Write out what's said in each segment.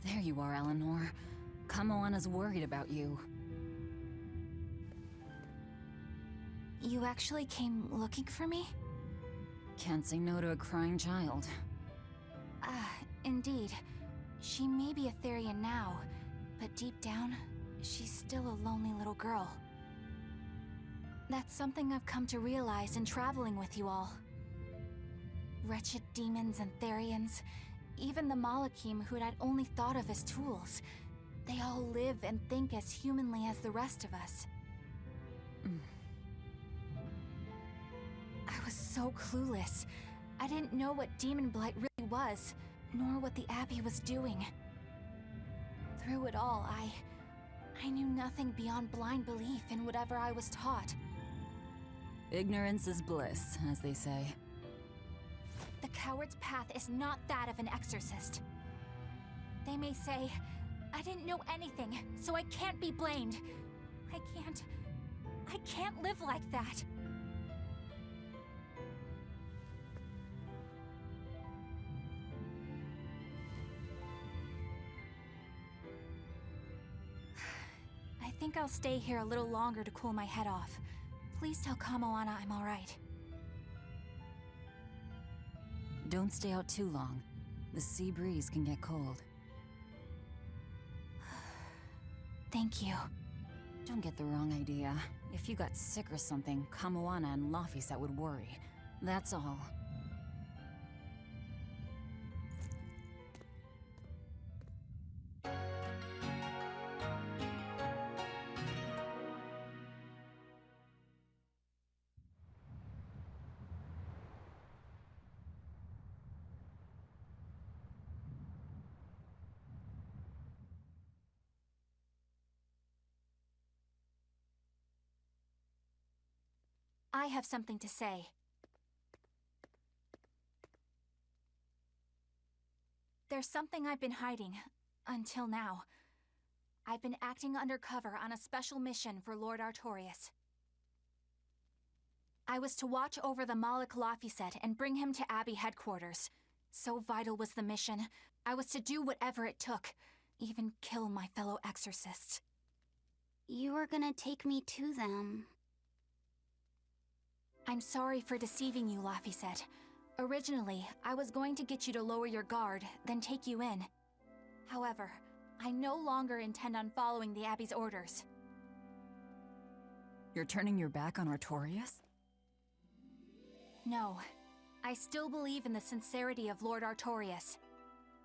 There you are, Eleanor. Kamoana's worried about you. You actually came looking for me? Can't say no to a crying child. Indeed. She may be a Therian now, but deep down, she's still a lonely little girl. That's something I've come to realize in traveling with you all. Wretched demons and Therians, even the Malakim who I'd only thought of as tools, they all live and think as humanly as the rest of us. I was so clueless. I didn't know what demon blight really was, nor what the Abbey was doing. Through it all, I knew nothing beyond blind belief in whatever I was taught. Ignorance is bliss, as they say. The coward's path is not that of an exorcist. They may say, I didn't know anything, so I can't be blamed. I can't live like that. I think I'll stay here a little longer to cool my head off. Please tell Kamoana I'm alright. Don't stay out too long. The sea breeze can get cold. Thank you. Don't get the wrong idea. If you got sick or something, Kamoana and Laphicet would worry. That's all. I have something to say. There's something I've been hiding, until now. I've been acting undercover on a special mission for Lord Artorias. I was to watch over the Malik Laphicet and bring him to Abbey headquarters. So vital was the mission, I was to do whatever it took, even kill my fellow exorcists. You were gonna take me to them. I'm sorry for deceiving you, Laphicet. Originally, I was going to get you to lower your guard, then take you in. However, I no longer intend on following the Abbey's orders. You're turning your back on Artorias? No. I still believe in the sincerity of Lord Artorias.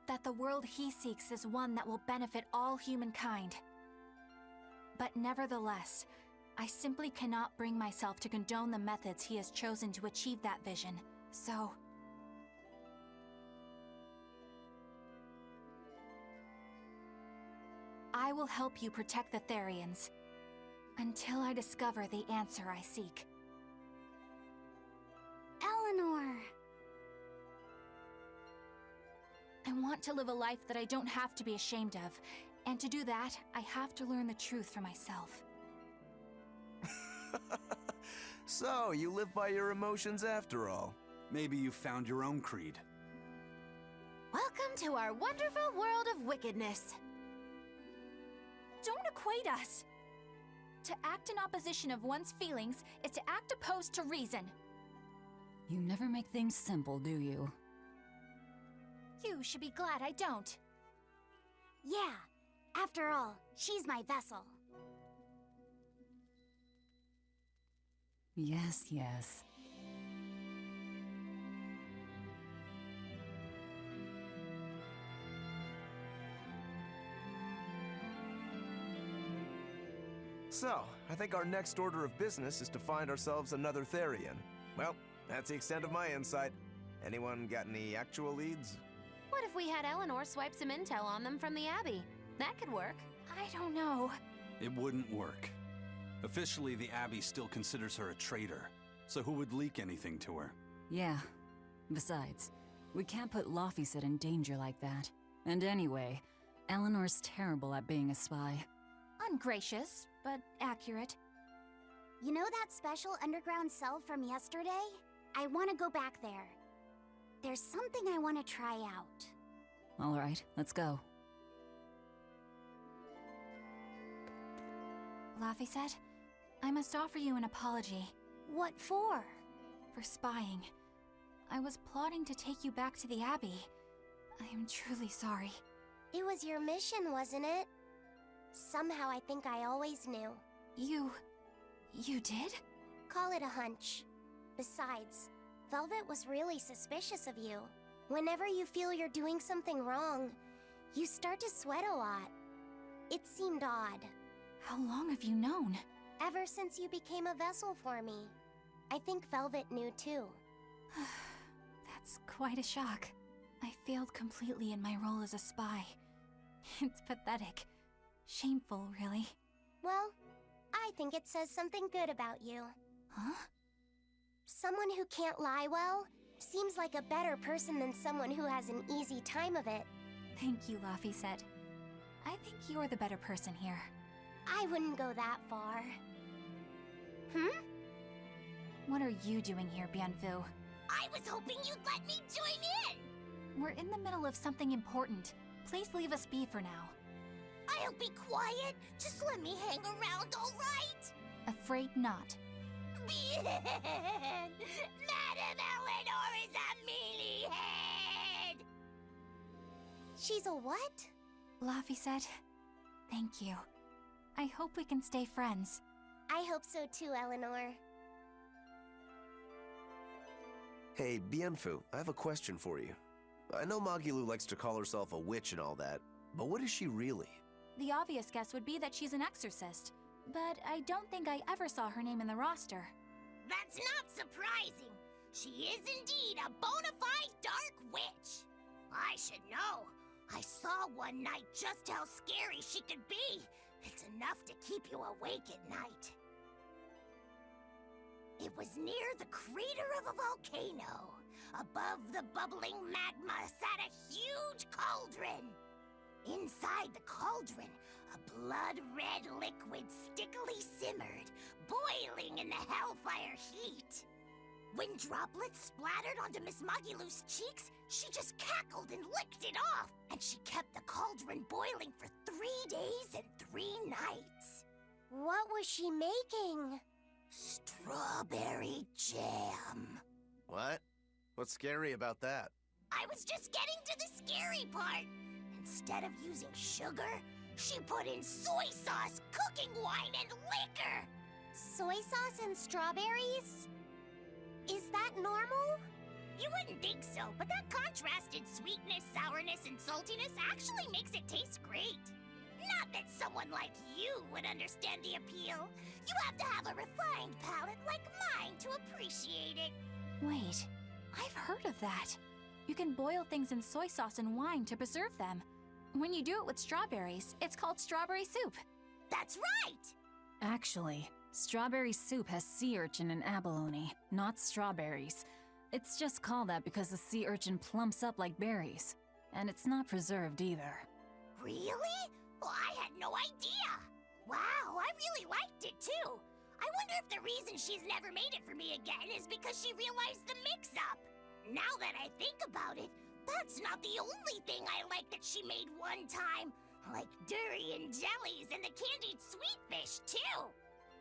That the world he seeks is one that will benefit all humankind. But nevertheless, I simply cannot bring myself to condone the methods he has chosen to achieve that vision, so... I will help you protect the Therians, until I discover the answer I seek. Eleanor! I want to live a life that I don't have to be ashamed of, and to do that, I have to learn the truth for myself. So, you live by your emotions after all. Maybe you found your own creed. Welcome to our wonderful world of wickedness. Don't equate us. To act in opposition of one's feelings is to act opposed to reason. You never make things simple, do you? You should be glad I don't. Yeah, after all, she's my vessel. Yes, yes. So, I think our next order of business is to find ourselves another Therian. Well, that's the extent of my insight. Anyone got any actual leads? What if we had Eleanor swipe some intel on them from the Abbey? That could work. I don't know. It wouldn't work. Officially, the Abbey still considers her a traitor. So who would leak anything to her? Yeah. Besides, we can't put Laphicet in danger like that. And anyway, Eleanor's terrible at being a spy. Ungracious, but accurate. You know that special underground cell from yesterday? I want to go back there. There's something I want to try out. All right, let's go. Laphicet, I must offer you an apology. What for? For spying. I was plotting to take you back to the Abbey. I am truly sorry. It was your mission, wasn't it? Somehow I think I always knew. You did? Call it a hunch. Besides, Velvet was really suspicious of you. Whenever you feel you're doing something wrong, you start to sweat a lot. It seemed odd. How long have you known? Ever since you became a vessel for me. I think Velvet knew too. That's quite a shock. I failed completely in my role as a spy. It's pathetic. Shameful, really. Well, I think it says something good about you. Huh? Someone who can't lie well seems like a better person than someone who has an easy time of it. Thank you, Laphicet. I think you're the better person here. I wouldn't go that far. What are you doing here, Bienfu? I was hoping you'd let me join in! We're in the middle of something important. Please leave us be for now. I'll be quiet. Just let me hang around, all right? Afraid not. Madam Eleanor is a mealy-head! She's a what? Laphicet, thank you. I hope we can stay friends. I hope so too, Eleanor. Hey, Bienfu, I have a question for you. I know Magilu likes to call herself a witch and all that, but what is she really? The obvious guess would be that she's an exorcist, but I don't think I ever saw her name in the roster. That's not surprising. She is indeed a bona fide dark witch. I should know. I saw one night just how scary she could be. It's enough to keep you awake at night. It was near the crater of a volcano. Above the bubbling magma sat a huge cauldron. Inside the cauldron, a blood-red liquid stickily simmered, boiling in the hellfire heat. When droplets splattered onto Miss Magilou's cheeks, she just cackled and licked it off, and she kept the cauldron boiling for 3 days and 3 nights. What was she making? Strawberry jam. What? What's scary about that? I was just getting to the scary part. Instead of using sugar, she put in soy sauce, cooking wine, and liquor. Soy sauce and strawberries? Is that normal? You wouldn't think so, but that contrasted sweetness, sourness, and saltiness actually makes it taste great. Not that someone like you would understand the appeal. You have to have a refined palate like mine to appreciate it. Wait, I've heard of that. You can boil things in soy sauce and wine to preserve them. When you do it with strawberries, it's called strawberry soup. That's right! Actually, strawberry soup has sea urchin and abalone, not strawberries. It's just called that because the sea urchin plumps up like berries. And it's not preserved either. Really? Well, I had no idea. Wow, I really liked it too. I wonder if the reason she's never made it for me again is because she realized the mix-up. Now that I think about it, that's not the only thing I like that she made one time. Like durian jellies and the candied sweet fish too.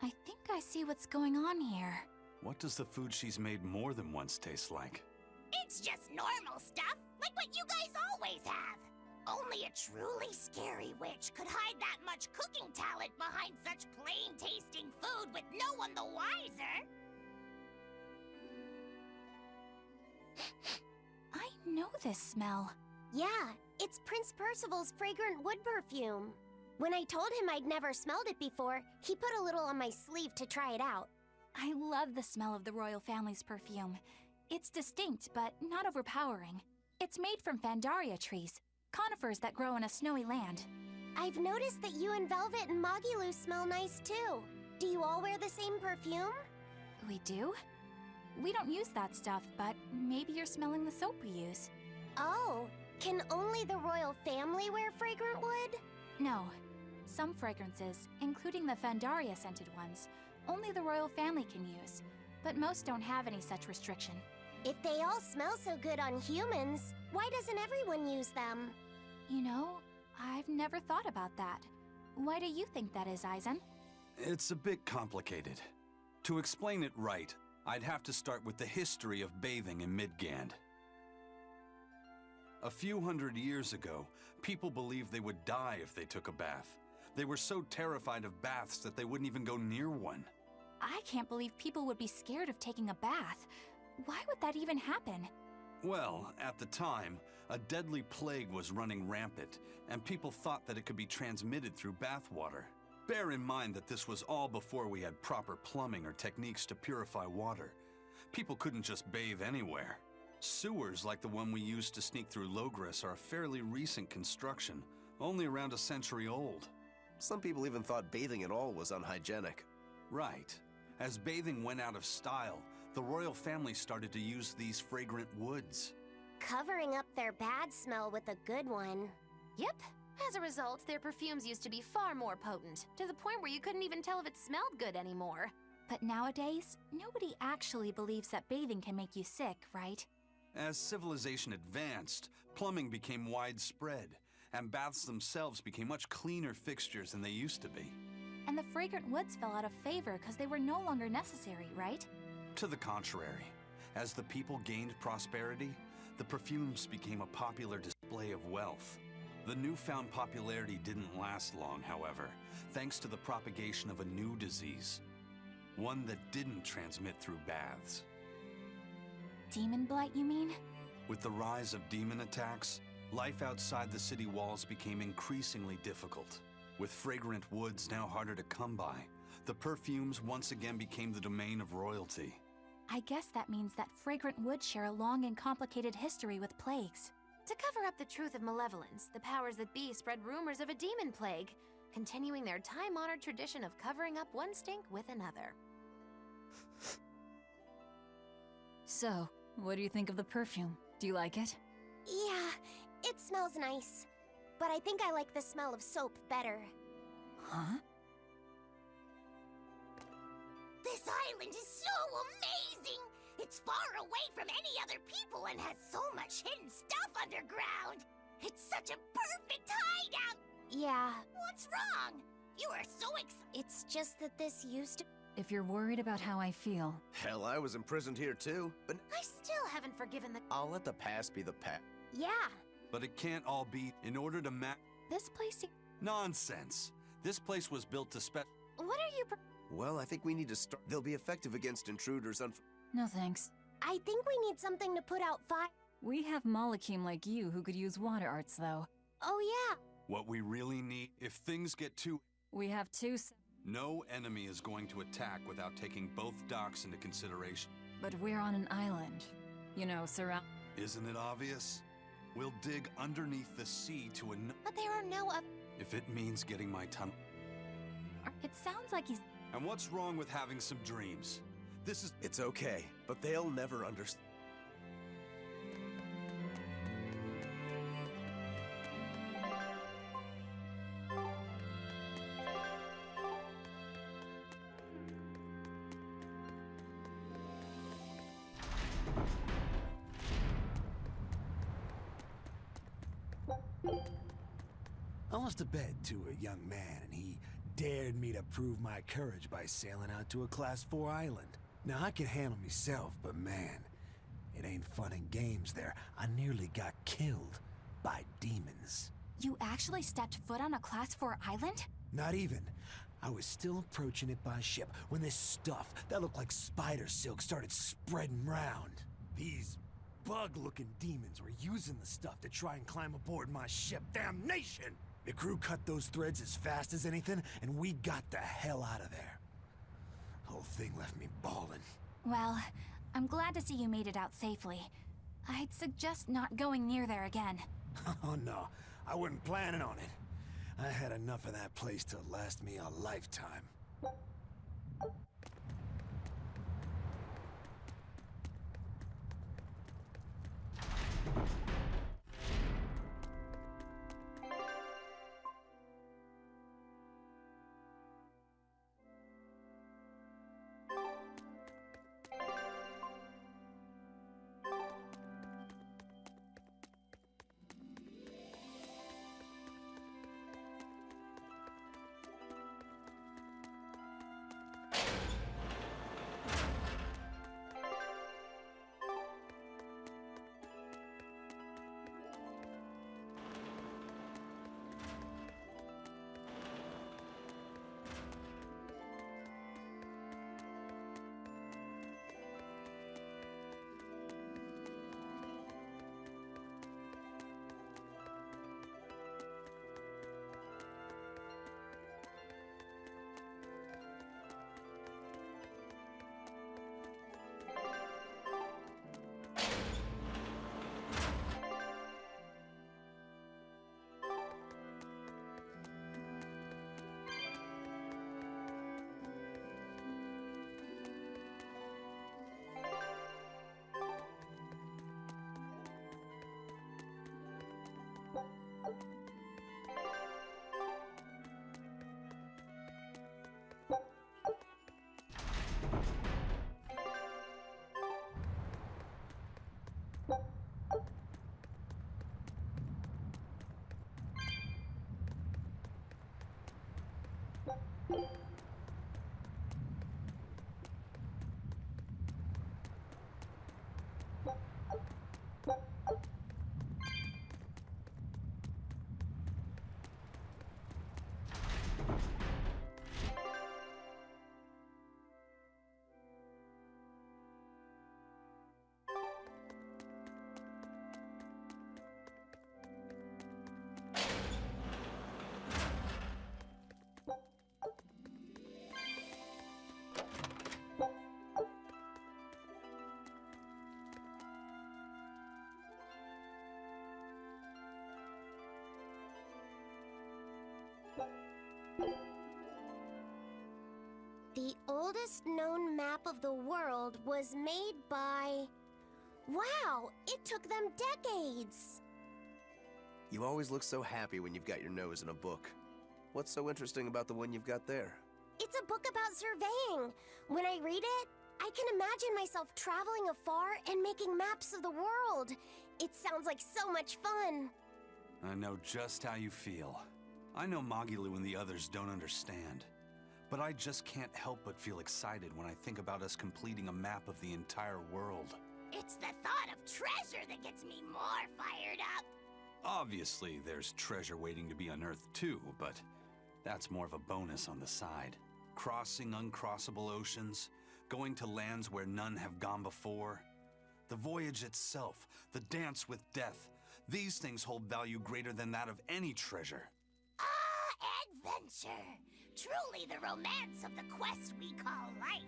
I think I see what's going on here. What does the food she's made more than once taste like? It's just normal stuff, like what you guys always have. Only a truly scary witch could hide that much cooking talent behind such plain-tasting food with no one the wiser. I know this smell. Yeah, it's Prince Percival's fragrant wood perfume. When I told him I'd never smelled it before, he put a little on my sleeve to try it out. I love the smell of the royal family's perfume. It's distinct, but not overpowering. It's made from Fandaria trees, conifers that grow in a snowy land. I've noticed that you and Velvet and Magilou smell nice too. Do you all wear the same perfume? We do? We don't use that stuff, but maybe you're smelling the soap we use. Oh, can only the royal family wear fragrant wood? No. Some fragrances, including the Fandaria scented ones, only the royal family can use, but most don't have any such restriction. If they all smell so good on humans, why doesn't everyone use them? You know, I've never thought about that. Why do you think that is, Aizen? It's a bit complicated. To explain it right, I'd have to start with the history of bathing in Midgand. A few hundred years ago, people believed they would die if they took a bath. They were so terrified of baths that they wouldn't even go near one. I can't believe people would be scared of taking a bath. Why would that even happen? Well, at the time, a deadly plague was running rampant, and people thought that it could be transmitted through bathwater. Bear in mind that this was all before we had proper plumbing or techniques to purify water. People couldn't just bathe anywhere. Sewers like the one we used to sneak through Logris are a fairly recent construction, only around a century old. Some people even thought bathing at all was unhygienic. Right. As bathing went out of style, the royal family started to use these fragrant woods. Covering up their bad smell with a good one. Yep. As a result, their perfumes used to be far more potent, to the point where you couldn't even tell if it smelled good anymore. But nowadays, nobody actually believes that bathing can make you sick, right? As civilization advanced, plumbing became widespread, and baths themselves became much cleaner fixtures than they used to be. And the fragrant woods fell out of favor because they were no longer necessary, right? To the contrary, as the people gained prosperity, the perfumes became a popular display of wealth. The newfound popularity didn't last long, however, thanks to the propagation of a new disease. One that didn't transmit through baths. Demon blight, you mean? With the rise of demon attacks, life outside the city walls became increasingly difficult. With fragrant woods now harder to come by, the perfumes once again became the domain of royalty. I guess that means that fragrant woods share a long and complicated history with plagues. To cover up the truth of malevolence, the powers that be spread rumors of a demon plague, continuing their time-honored tradition of covering up one stink with another. So, what do you think of the perfume? Do you like it? Yeah, it smells nice. but I think I like the smell of soap better. Huh? This island is so amazing! It's far away from any other people and has so much hidden stuff underground! It's such a perfect hideout! Yeah, What's wrong? You are so it's just that this used to... If you're worried about how I feel, Hell, I was imprisoned here too, but I still haven't forgiven the. I'll let the past be the past. Yeah, But it can't all be in order to This place. Nonsense. This place was built to What are you? Well, I think we need to start. They'll be effective against intruders no thanks. I think we need something to put out fire. We have Malakim like you who could use water arts, though. Oh yeah, What we really need, if things get too... We have two, No enemy is going to attack without taking both docks into consideration. but we're on an island. You know, surround. Isn't it obvious? We'll dig underneath the sea to But there are no. if it means getting my tunnel. It sounds like he's. And what's wrong with having some dreams? This is... It's okay, but they'll never understand. I lost a bet to a young man, and he dared me to prove my courage by sailing out to a Class 4 island. Now, I can handle myself, but man, it ain't fun and games there. I nearly got killed by demons. You actually stepped foot on a Class 4 island? Not even. I was still approaching it by ship when this stuff that looked like spider silk started spreading round. These bug-looking demons were using the stuff to try and climb aboard my ship. Damnation! The crew cut those threads as fast as anything, and we got the hell out of there. Whole thing left me bawling. Well, I'm glad to see you made it out safely. I'd suggest not going near there again. Oh no, I wasn't planning on it. I had enough of that place to last me a lifetime. The oldest known map of the world was made by... Wow, it took them decades! You always look so happy when you've got your nose in a book. What's so interesting about the one you've got there? It's a book about surveying. When I read it, I can imagine myself traveling afar and making maps of the world. It sounds like so much fun. I know just how you feel. I know Magilu and the others don't understand. But I just can't help but feel excited when I think about us completing a map of the entire world. It's the thought of treasure that gets me more fired up. Obviously, there's treasure waiting to be unearthed too, but that's more of a bonus on the side. Crossing uncrossable oceans, going to lands where none have gone before. The voyage itself, the dance with death, these things hold value greater than that of any treasure. Ah, adventure! Truly the romance of the quest we call life.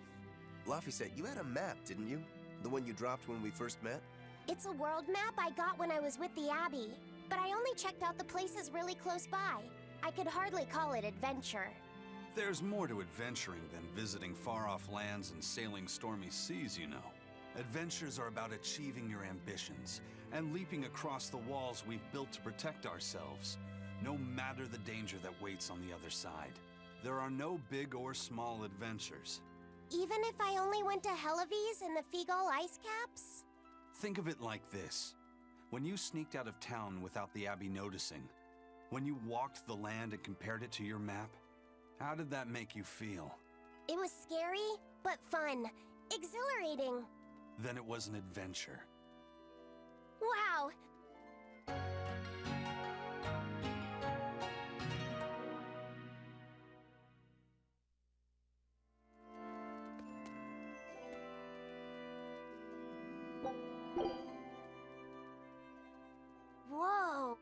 Luffy said you had a map, didn't you? The one you dropped when we first met? It's a world map I got when I was with the Abbey, but I only checked out the places really close by. I could hardly call it adventure. There's more to adventuring than visiting far-off lands and sailing stormy seas, you know. Adventures are about achieving your ambitions and leaping across the walls we've built to protect ourselves, no matter the danger that waits on the other side. There are no big or small adventures. Even if I only went to Helavis and the Figol ice caps? Think of it like this. When you sneaked out of town without the Abbey noticing, when you walked the land and compared it to your map, how did that make you feel? It was scary, but fun. Exhilarating. Then it was an adventure. Wow! Whoa!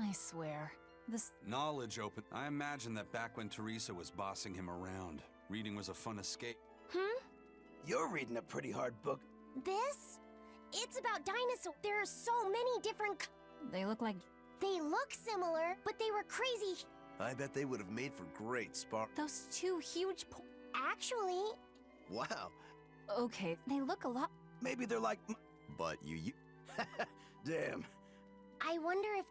I swear, this... Knowledge open. I imagine that back when Teresa was bossing him around, reading was a fun escape. You're reading a pretty hard book. This? It's about dinosaurs. There are so many different... They look like... They look similar, but they were crazy. I bet they would have made for great spar... Those two huge Actually, Wow. Okay, they look a lot... Maybe they're like... But you... Damn. I wonder if...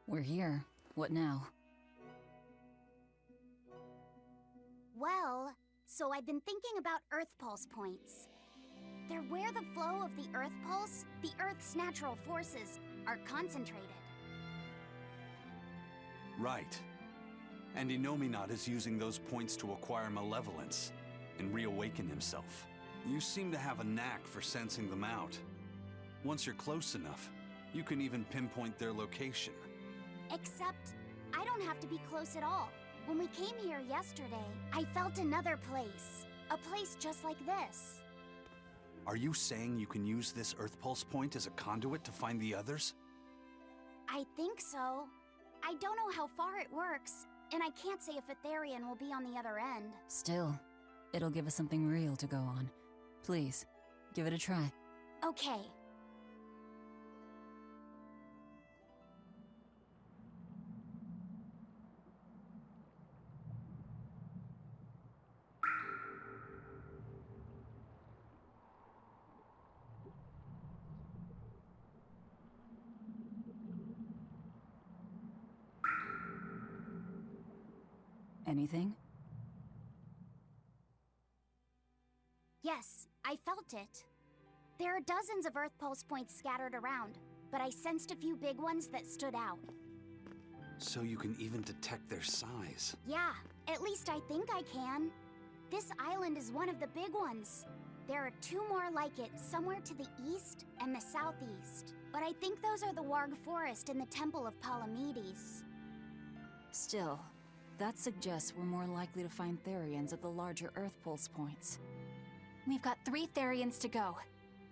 We're here. What now? Well, so I've been thinking about Earth Pulse points. They're where the flow of the Earth Pulse, the Earth's natural forces, are concentrated. Right. And Innominat is using those points to acquire malevolence and reawaken himself. You seem to have a knack for sensing them out. Once you're close enough, you can even pinpoint their location. Except, I don't have to be close at all. When we came here yesterday, I felt another place. A place just like this. Are you saying you can use this Earth Pulse point as a conduit to find the others? I think so. I don't know how far it works, and I can't say if Aetherian will be on the other end. Still, it'll give us something real to go on. Please, give it a try. Okay. Anything? Yes, I felt it. There are dozens of Earth Pulse points scattered around, but I sensed a few big ones that stood out. So you can even detect their size. Yeah, at least I think I can. This island is one of the big ones. There are two more like it somewhere to the east and the southeast. But I think those are the Warg Forest and the Temple of Palamedes. Still, that suggests we're more likely to find Therians at the larger Earth Pulse points. We've got 3 Therians to go.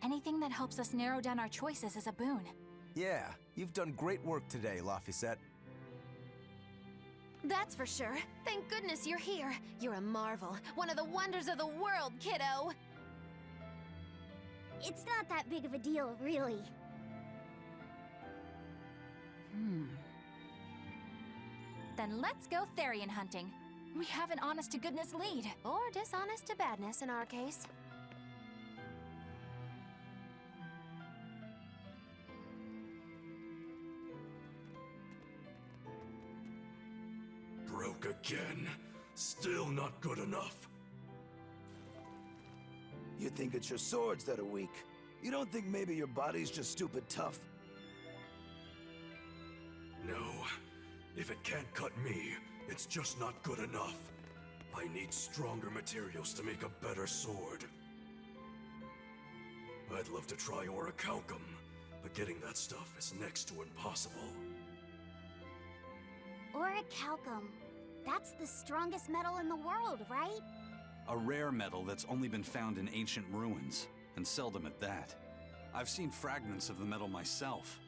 Anything that helps us narrow down our choices is a boon. Yeah, you've done great work today, Laphicet. That's for sure. Thank goodness you're here. You're a marvel. One of the wonders of the world, kiddo. It's not that big of a deal, really. Then let's go Therian hunting. We have an honest-to-goodness lead. Or dishonest to badness in our case. Broke again. Still not good enough. You think it's your swords that are weak. You don't think maybe your body's just stupid tough? No. If it can't cut me, it's just not good enough. I need stronger materials to make a better sword. I'd love to try orichalcum, but getting that stuff is next to impossible. Orichalcum. That's the strongest metal in the world, right? A rare metal that's only been found in ancient ruins, and seldom at that. I've seen fragments of the metal myself,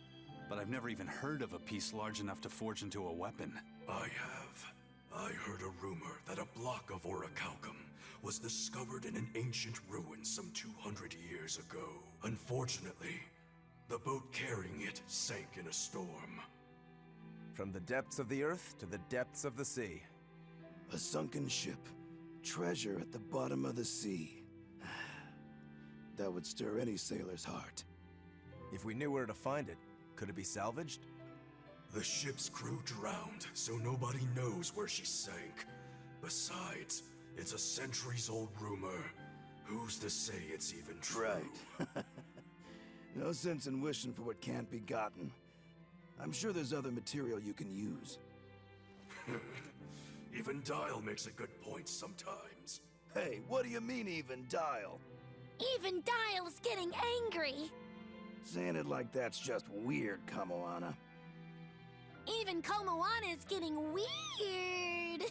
but I've never even heard of a piece large enough to forge into a weapon. I have. I heard a rumor that a block of orichalcum was discovered in an ancient ruin some 200 years ago. Unfortunately, the boat carrying it sank in a storm. From the depths of the earth to the depths of the sea. A sunken ship. Treasure at the bottom of the sea. That would stir any sailor's heart. If we knew where to find it, could it be salvaged? The ship's crew drowned, so nobody knows where she sank. Besides, it's a centuries-old rumor. Who's to say it's even true? Right. No sense in wishing for what can't be gotten. I'm sure there's other material you can use. Even Dial makes a good point sometimes. Hey, what do you mean, even Dial? Even Dial's getting angry! Saying it like that's just weird, Kamoana. Even Komoana's getting weird!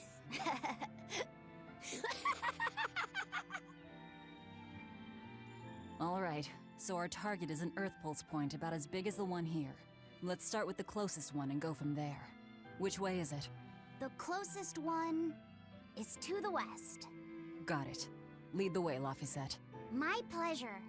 Alright, so our target is an Earth Pulse point about as big as the one here. Let's start with the closest one and go from there. Which way is it? The closest one is to the west. Got it. Lead the way, Laphicet. My pleasure.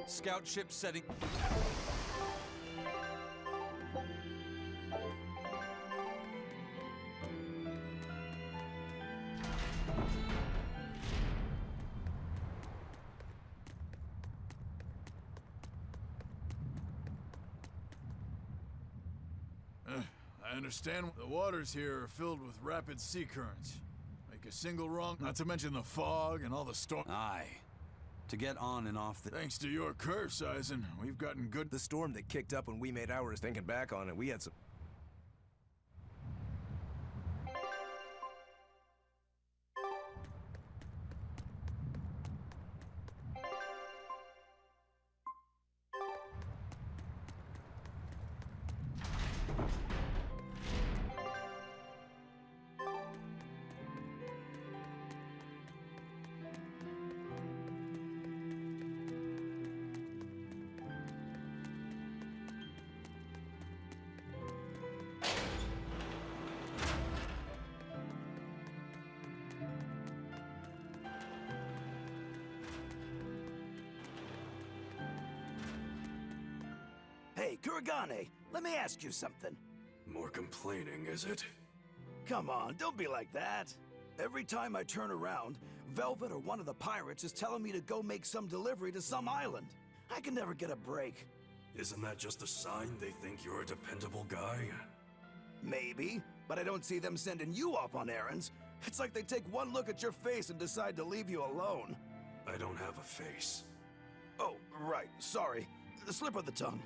Scout ship setting... I understand the waters here are filled with rapid sea currents. Make a single wrong, not to mention the fog and all the storm. Aye. To get on and off the... Thanks to your curse, Eisen, we've gotten good. The storm that kicked up when we made ours, thinking back on it, we had some... Hey, Kuragane, let me ask you something. More complaining, is it? Come on, don't be like that. Every time I turn around, Velvet or one of the pirates is telling me to go make some delivery to some island. I can never get a break. Isn't that just a sign they think you're a dependable guy? Maybe, but I don't see them sending you off on errands. It's like they take one look at your face and decide to leave you alone. I don't have a face. Oh, right, sorry. The slip of the tongue.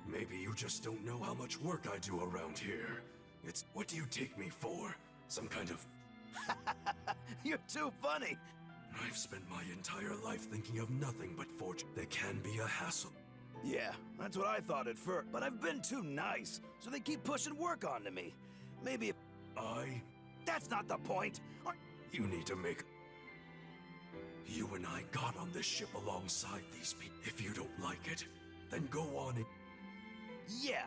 Maybe you just don't know how much work I do around here. What do you take me for? Some kind of... You're too funny. I've spent my entire life thinking of nothing but fortune. They can be a hassle. Yeah, that's what I thought at first, but I've been too nice, so they keep pushing work onto me. Maybe if... That's not the point! You need to make... You and I got on this ship alongside these people. If you don't like it, then go on and... Yeah.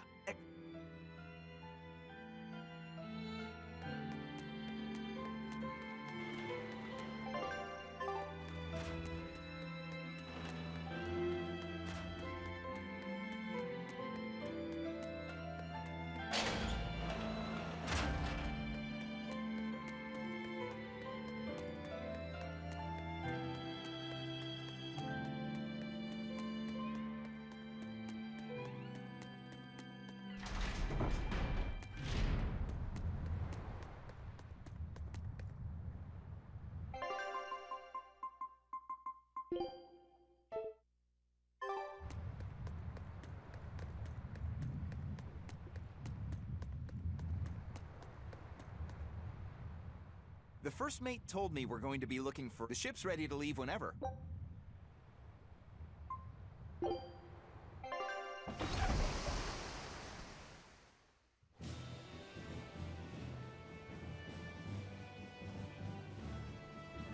The first mate told me we're going to be looking for... The ship's ready to leave whenever.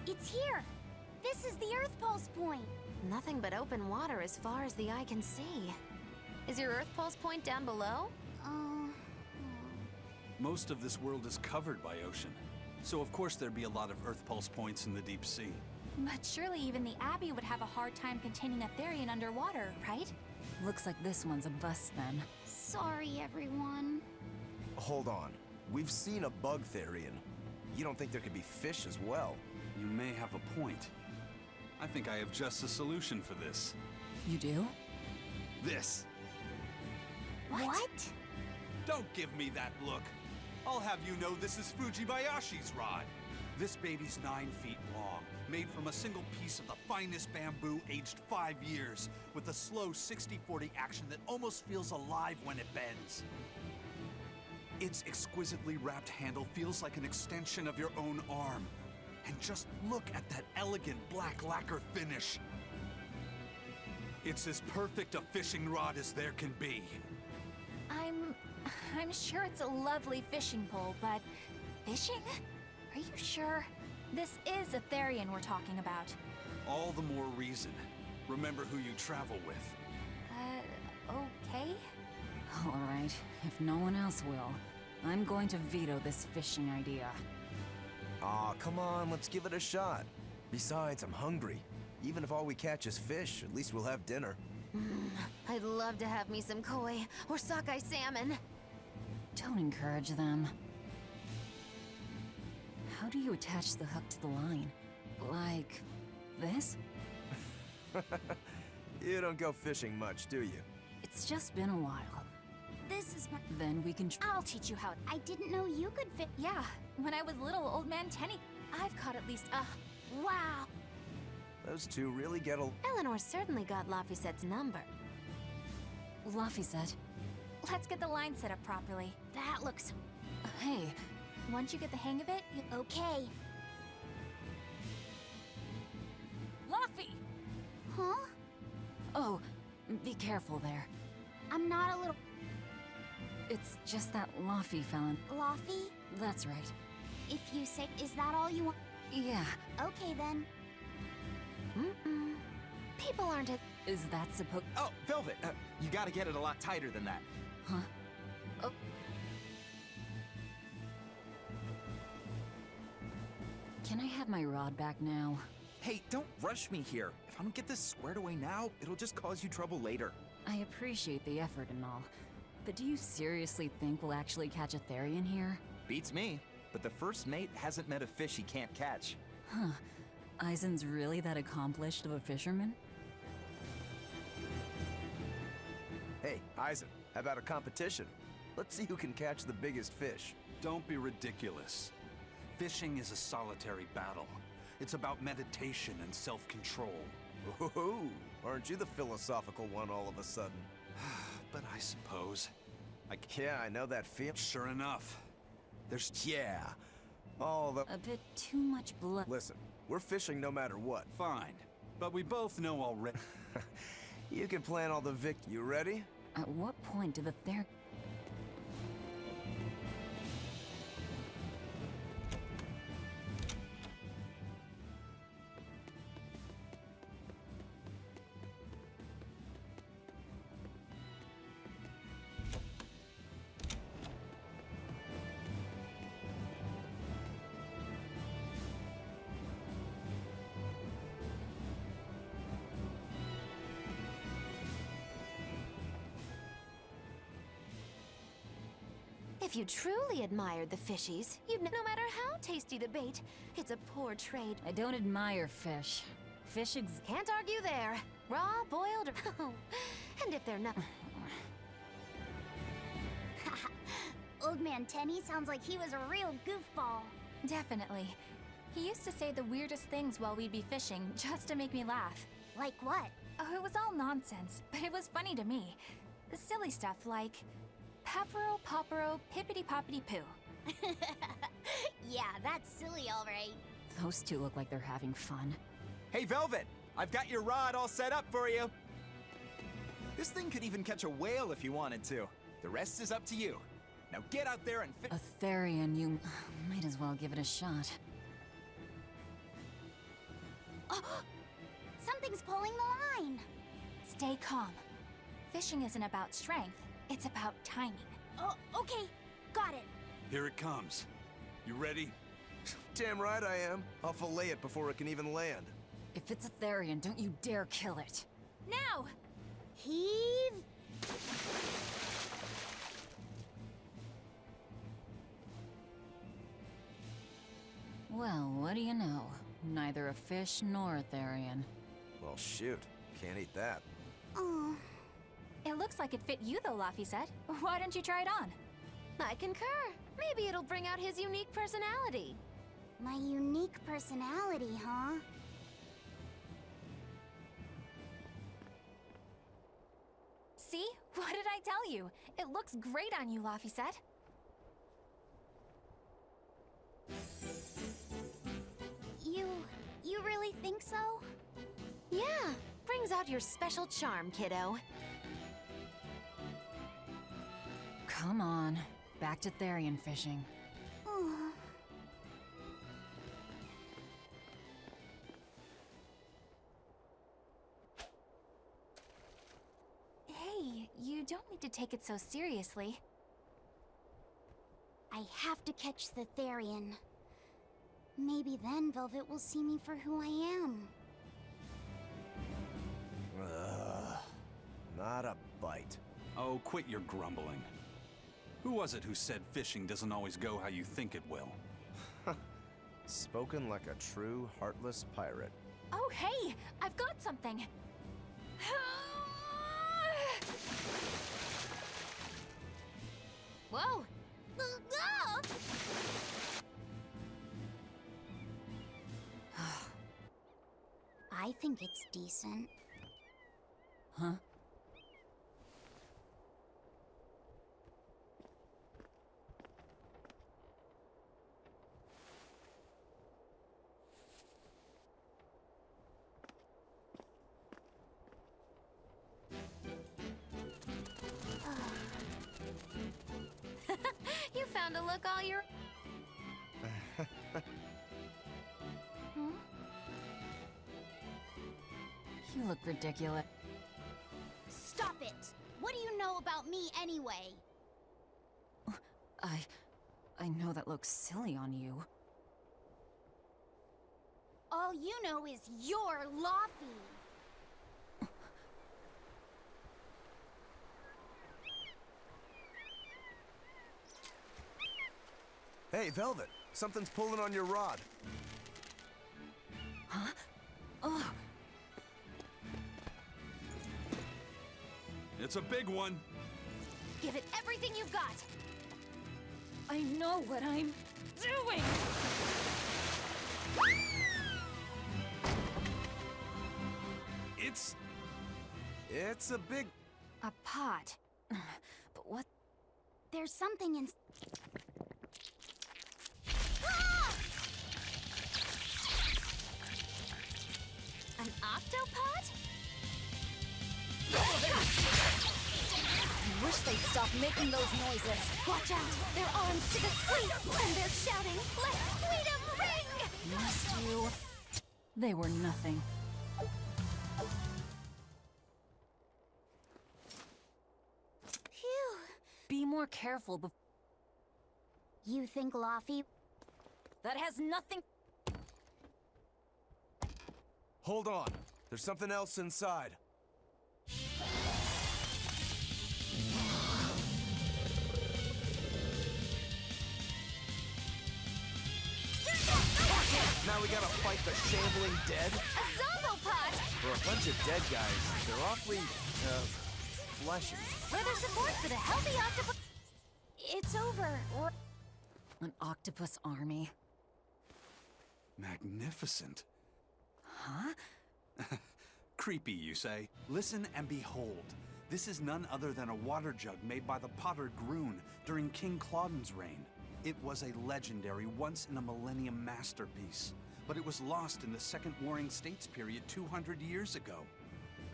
It's here! This is the Earth Pulse point! Nothing but open water as far as the eye can see. Is your Earth Pulse point down below? Most of this world is covered by ocean. So of course there'd be a lot of Earth Pulse points in the deep sea. But surely even the Abbey would have a hard time containing a Therian underwater, right? Looks like this one's a bust then. Sorry, everyone. Hold on. We've seen a bug Therian. You don't think there could be fish as well? You may have a point. I think I have just a solution for this. You do? This. What? Don't give me that look. I'll have you know this is Fujibayashi's rod. This baby's 9 feet long, made from a single piece of the finest bamboo aged 5 years, with a slow 60-40 action that almost feels alive when it bends. Its exquisitely wrapped handle feels like an extension of your own arm. And just look at that elegant black lacquer finish. It's as perfect a fishing rod as there can be. I'm sure it's a lovely fishing pole, but... Fishing? Are you sure? This is a Therian we're talking about. All the more reason. Remember who you travel with. Okay? All right, if no one else will, I'm going to veto this fishing idea. Aw, come on, let's give it a shot. Besides, I'm hungry. Even if all we catch is fish, at least we'll have dinner. I'd love to have me some koi or sockeye salmon. Don't encourage them. How do you attach the hook to the line? Like... this? You don't go fishing much, do you? It's just been a while. This is my... Then we can I'll teach you how. I didn't know you could fit... Yeah, when I was little, old man Tenny, I've caught at least Wow! Those two really get a... Eleanor certainly got Lafisette's number. Lafiset. Let's get the line set up properly. That looks... Hey, Once you get the hang of it, you... Okay. Laffy! Huh? Oh, be careful there. I'm not a little... It's just that Laffy fella. Laffy? That's right. If you say... Is that all you want? Yeah. Okay, then. People aren't as... Is that supposed... Oh, Velvet, you gotta get it a lot tighter than that. Huh? Oh. Can I have my rod back now? Hey, don't rush me here. If I don't get this squared away now, it'll just cause you trouble later. I appreciate the effort and all, but do you seriously think we'll actually catch a Therian here? Beats me. But the first mate hasn't met a fish he can't catch. Huh. Eisen's really that accomplished of a fisherman? Hey, Eisen, how about a competition? Let's see who can catch the biggest fish. Don't be ridiculous. Fishing is a solitary battle. It's about meditation and self-control. Ooh, aren't you the philosophical one all of a sudden? But I suppose... Yeah, I know that feel. Sure enough. There's... Yeah. All the... A bit too much blood. Listen, we're fishing no matter what. Fine. But we both know already... You can plan all the You ready? At what point did the Therian... If you truly admired the fishies, you'd know no matter how tasty the bait, it's a poor trade. I don't admire fish. Can't argue there. Raw, boiled, or... and if they're not... Old Man Tenny sounds like he was a real goofball. Definitely. He used to say the weirdest things while we'd be fishing, just to make me laugh. Like what? Oh, it was all nonsense, but it was funny to me. Silly stuff like... Papero, popero, pippity-poppity-poo. Yeah, that's silly, all right. Those two look like they're having fun. Hey, Velvet! I've got your rod all set up for you! This thing could even catch a whale if you wanted to. The rest is up to you. Now get out there and A Therian, you might as well give it a shot. Oh, something's pulling the line. Stay calm. Fishing isn't about strength, it's about timing. Oh, okay. Got it. Here it comes. You ready? Damn right I am. I'll fillet it before it can even land. If it's a Therian, don't you dare kill it. Now! Heave. Well, what do you know? Neither a fish nor a Therian. Well, shoot. Can't eat that. Oh. It looks like it fit you though, Lafiset. Why don't you try it on? I concur. Maybe it'll bring out his unique personality. My unique personality, huh? See? What did I tell you? It looks great on you, Lafiset. You really think so? Yeah, brings out your special charm, kiddo. Come on. Back to Therian fishing. Oh. Hey, you don't need to take it so seriously. I have to catch the Therian. Maybe then Velvet will see me for who I am. Not a bite. Oh, quit your grumbling. Who was it who said fishing doesn't always go how you think it will? Spoken like a true, heartless pirate. Oh, hey! I've got something! Whoa! I think it's decent. Huh? You found a look all your... You look ridiculous. Stop it! What do you know about me anyway? I know that looks silly on you. All you know is you're Laufey. Hey, Velvet, something's pulling on your rod. Huh? Oh, It's a big one. Give it everything you've got. I know what I'm doing! It's a big... A pot. But what? There's something in... An octopod? I wish they'd stop making those noises. Watch out! Their arms to the squeak! And they're shouting, "Let's squeak 'em ring!" Must you? They were nothing. Phew. Be more careful before... You think Laufey... That has nothing... Hold on. There's something else inside. Now we gotta fight the shambling dead? A zombopod! For a bunch of dead guys, they're awfully, fleshy. Further support for the healthy octopus... It's over. An octopus army. Magnificent. Huh? Creepy, you say? Listen and behold. This is none other than a water jug made by the potter Groon during King Clauden's reign. It was a legendary, once-in-a-millennium masterpiece, but it was lost in the Second Warring States period 200 years ago.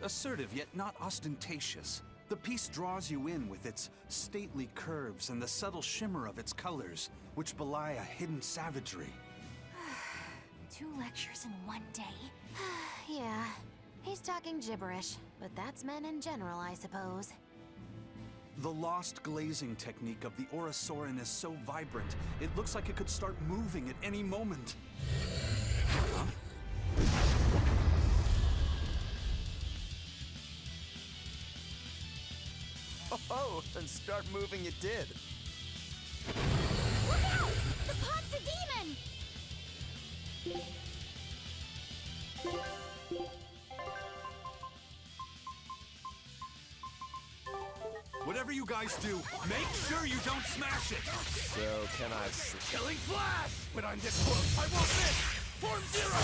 Assertive, yet not ostentatious, the piece draws you in with its stately curves and the subtle shimmer of its colors, which belie a hidden savagery. 2 lectures in one day? Yeah, he's talking gibberish, but that's men in general, I suppose. The lost glazing technique of the Orosaurin is so vibrant, it looks like it could start moving at any moment. Huh? Oh, and start moving it did. Look out! The pot's a demon! Whatever you guys do, make sure you don't smash it! So, can I... Killing flash! When I'm this close, I won't miss! Form zero!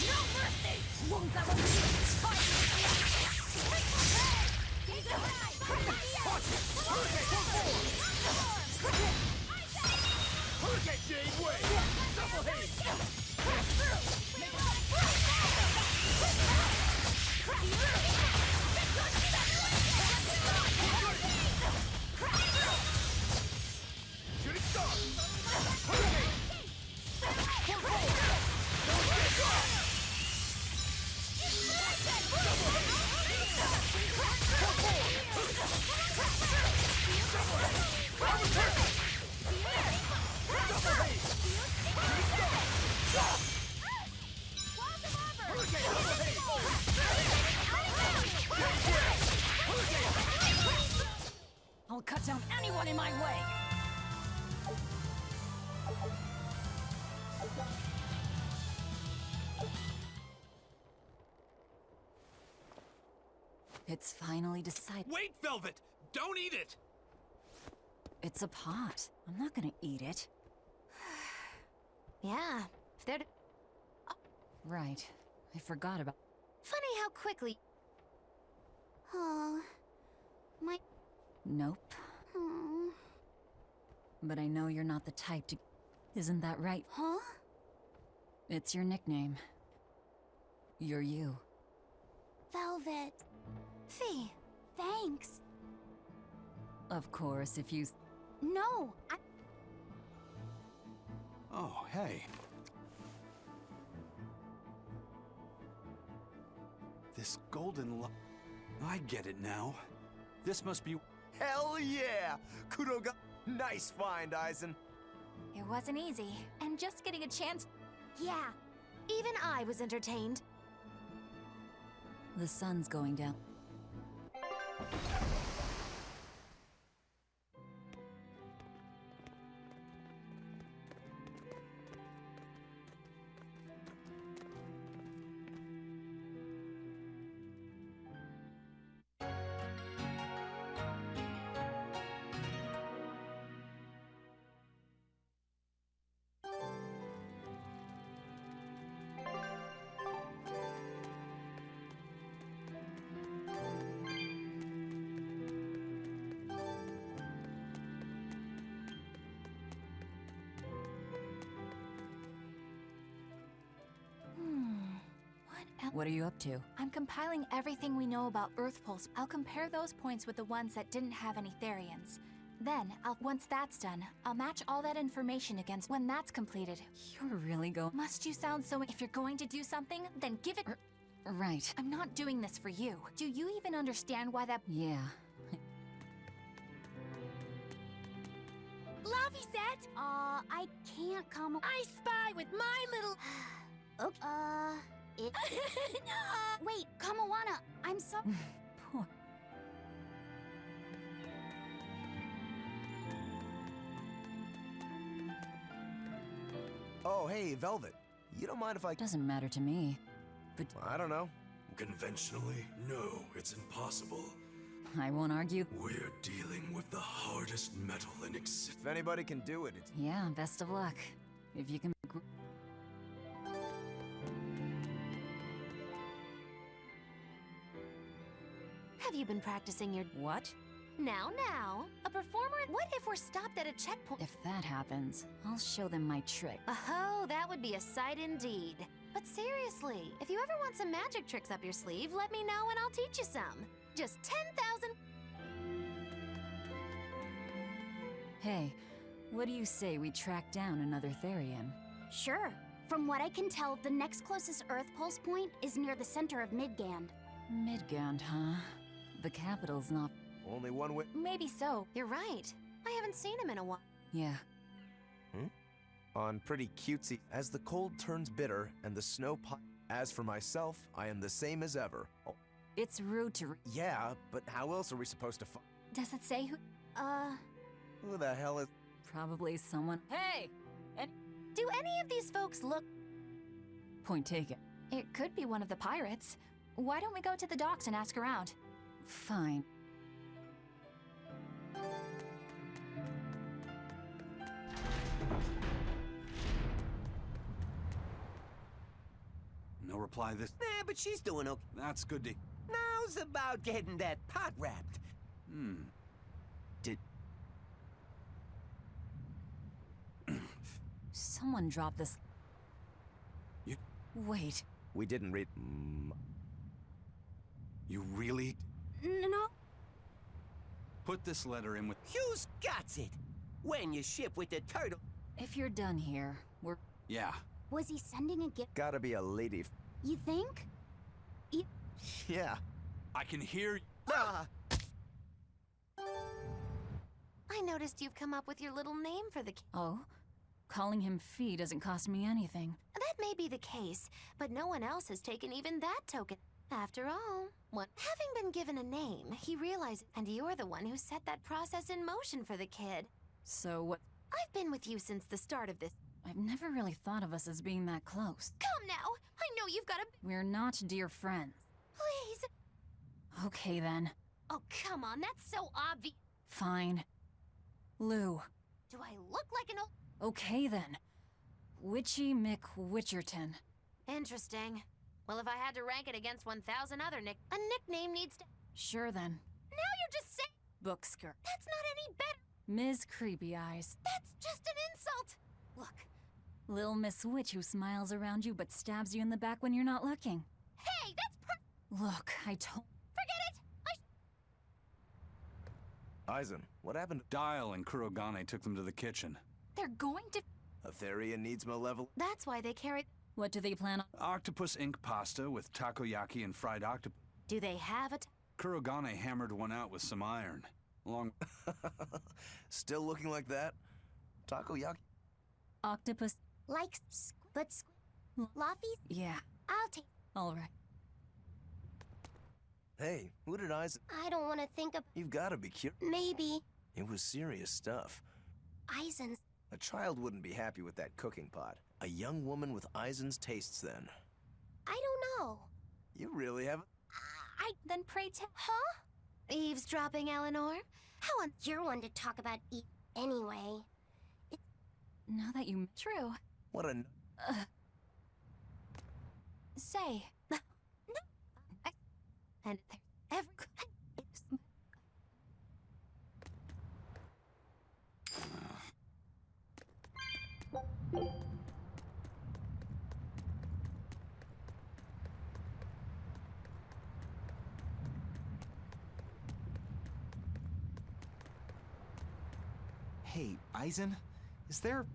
No mercy! Won't that one Hurricane Jade Way! Double haste! Shooting star! Hurricane! I'll cut down anyone in my way! It's finally decided. Wait, Velvet! Don't eat it! It's a pot. I'm not gonna eat it. Yeah, if they're... Right. I forgot about... Funny how quickly... Oh, my... Nope. Oh. But I know you're not the type to... Isn't that right? Huh? It's your nickname. You're you. Velvet. Fee. Thanks. Of course, if you... No, Oh, hey. This golden I get it now. This must be... Hell yeah! Kudo ga... Nice find, Aizen. It wasn't easy, and just getting a chance. Yeah. Even I was entertained. The sun's going down. What are you up to? I'm compiling everything we know about Earth Pulse. I'll compare those points with the ones that didn't have any Therians. Then, once that's done, I'll match all that information against when that's completed. You're really going... Must you sound so... If you're going to do something, then give it... Right. I'm not doing this for you. Do you even understand why that... Yeah. Lavi said, I can't come... I spy with my little... Okay. It... Wait, Kamawana, I'm so... Poor... Oh, hey, Velvet. You don't mind if I... Doesn't matter to me. But... I don't know. Conventionally, no, it's impossible. I won't argue. We're dealing with the hardest metal in existence. If anybody can do it, it's... Yeah, best of luck. If you can... Have you been practicing your... What? Now, a performer... What if we're stopped at a checkpoint? If that happens, I'll show them my trick. Oh, that would be a sight indeed. But seriously, if you ever want some magic tricks up your sleeve, let me know and I'll teach you some. Just 10,000... Hey, what do you say we track down another Therian? Sure. From what I can tell, the next closest Earth Pulse point is near the center of Midgand. Midgand, huh? The capital's not... Only one way... Maybe so. You're right. I haven't seen him in a while. Yeah. On pretty cutesy. As the cold turns bitter and the snow As for myself, I am the same as ever. Oh, It's rude to... yeah, but how else are we supposed to Does it say who... Who the hell is... Probably someone... Hey! Do any of these folks look... Point taken. It could be one of the pirates. Why don't we go to the docks and ask around? Fine. No reply this... Nah, but she's doing okay. That's good to... Now's about getting that pot wrapped. Someone dropped this... You... Wait. We didn't read... You really... No. Put this letter in with... Who's got it? When you ship with the turtle... If you're done here, we're... Yeah. Was he sending a gift? Gotta be a lady. You think? Yeah. I can hear... Ah! I noticed you've come up with your little name for the kid. Oh? Calling him Fee doesn't cost me anything. That may be the case, but no one else has taken even that token. After all, having been given a name, he realized, and you're the one who set that process in motion for the kid. So what... I've been with you since the start of this. I've never really thought of us as being that close. Come now! I know you've got a... We're not dear friends. Please! Okay then. Oh, come on, that's so obvious. Fine. Lou. Do I look like an old... Okay then. Witchy McWitcherton. Interesting. Well, if I had to rank it against 1,000 other a nickname needs to... Sure then. Now you're just saying... Book skirt. That's not any better. Ms. Creepy Eyes. That's just an insult. Look. Lil Miss Witch who smiles around you but stabs you in the back when you're not looking. Hey, that's Look, I told... Forget it! Aizen, what happened? Dial and Kurogane took them to the kitchen. They're going to... A Therian needs malevolent. That's why they carry... What do they plan on? Octopus ink pasta with takoyaki and fried octopus. Do they have it? Kurogane hammered one out with some iron. Along... Still looking like that? Takoyaki? Octopus... Like, but Laffy? Yeah. I'll take... Alright. Hey, who did Aizen... I don't want to think of... You've gotta be curious. Maybe. It was serious stuff. Aizen's... A child wouldn't be happy with that cooking pot. A young woman with Aizen's tastes, then. I don't know. You really haven't... Then pray tell... Huh? Eavesdropping, Eleanor? How on... You're one to talk about anyway. Now that you... True. What a... Say. No. And there's Hey, Aizen, is there,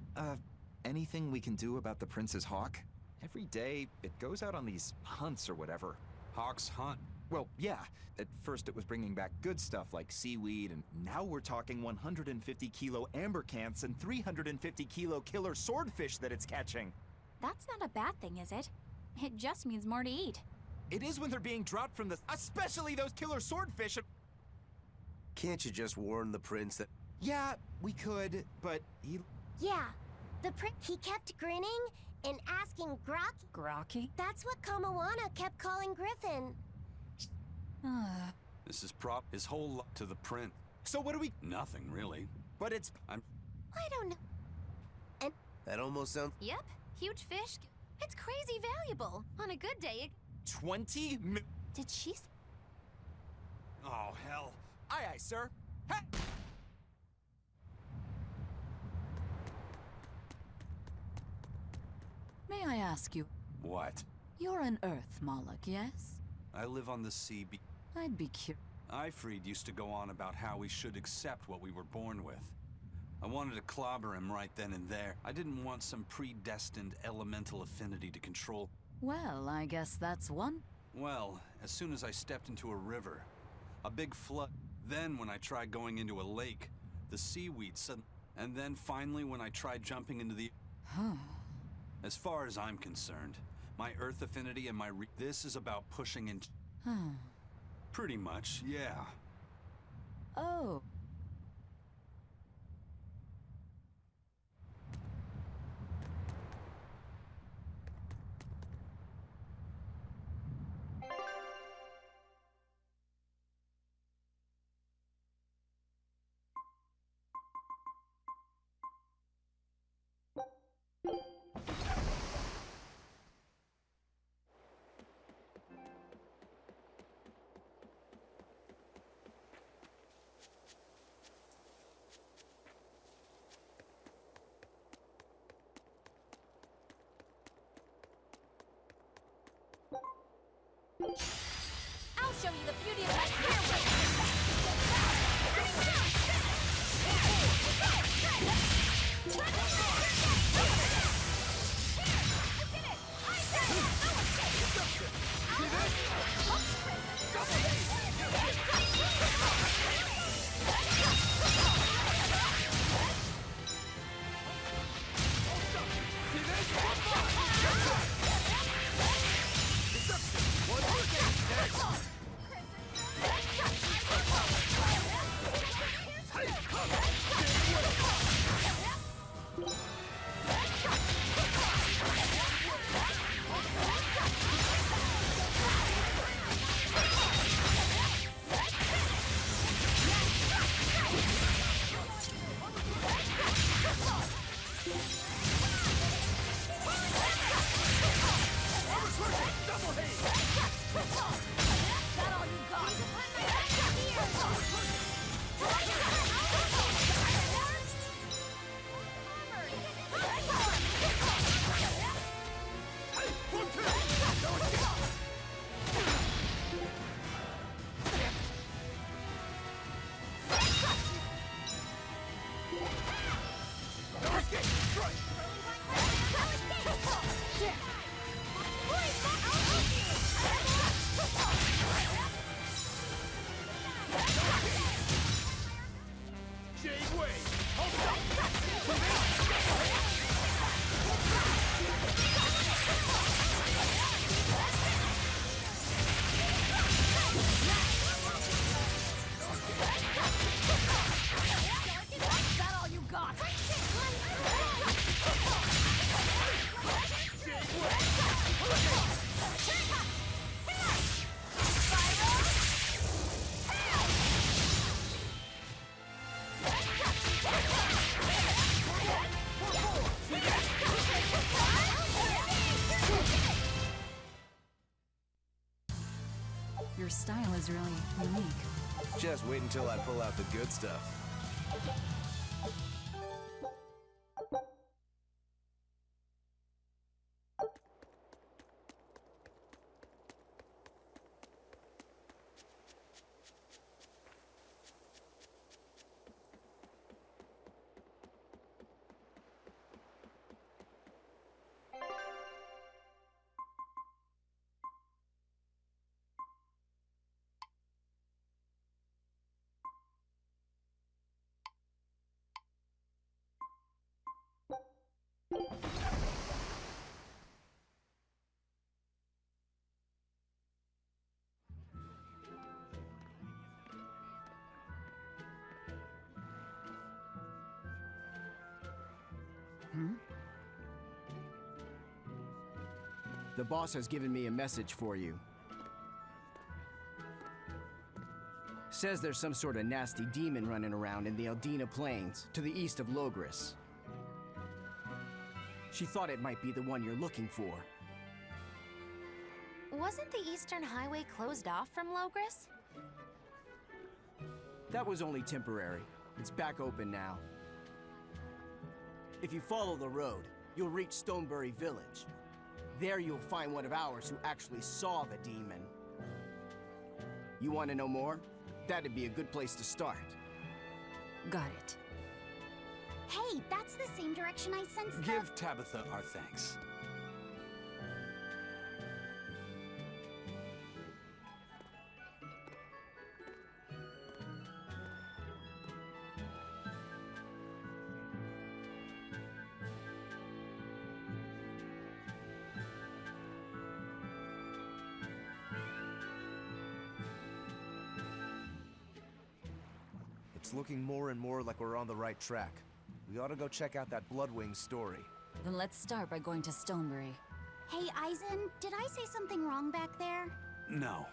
anything we can do about the Prince's hawk? Every day, it goes out on these hunts or whatever. Hawk's hunt. Well, yeah. At first it was bringing back good stuff like seaweed, and now we're talking 150-kilo ambercants and 350-kilo killer swordfish that it's catching. That's not a bad thing, is it? It just means more to eat. It is when they're being dropped from the... Especially those killer swordfish! Can't you just warn the prince that... Yeah, we could, but he... Yeah. The he kept grinning and asking Grocky. Grocky? That's what Kamawana kept calling Griffin. This is his whole lot to the print. So what do we... Nothing, really. But it's... I don't know. And... That almost sounds... Yep, huge fish. It's crazy valuable. On a good day, it... 20 Did she... Oh, hell. Aye, aye, sir. Hey! May I ask you? What? You're an Earth Moloch, yes? I live on the sea. I'd be curious. Ifrid used to go on about how we should accept what we were born with. I wanted to clobber him right then and there. I didn't want some predestined elemental affinity to control. Well, I guess that's one. Well, as soon as I stepped into a river, a big flood. Then when I tried going into a lake, the seaweed suddenly... And then finally when I tried jumping into the... As far as I'm concerned, my Earth affinity and my this is about pushing into... Pretty much, yeah. Oh. I'll show you the beauty of my stairway! Your style is really unique. Just wait until I pull out the good stuff. The boss has given me a message for you. Says there's some sort of nasty demon running around in the Eldina Plains, to the east of Logris. She thought it might be the one you're looking for. Wasn't the Eastern Highway closed off from Logris? That was only temporary. It's back open now. If you follow the road, you'll reach Stonebury Village. There you'll find one of ours who actually saw the demon. You want to know more? That'd be a good place to start. Got it. Hey, that's the same direction I sensed the... Give Tabitha our thanks. It's looking more and more like we're on the right track. We ought to go check out that Bloodwing story. Then let's start by going to Stonebury. Hey, Eisen, did I say something wrong back there? No.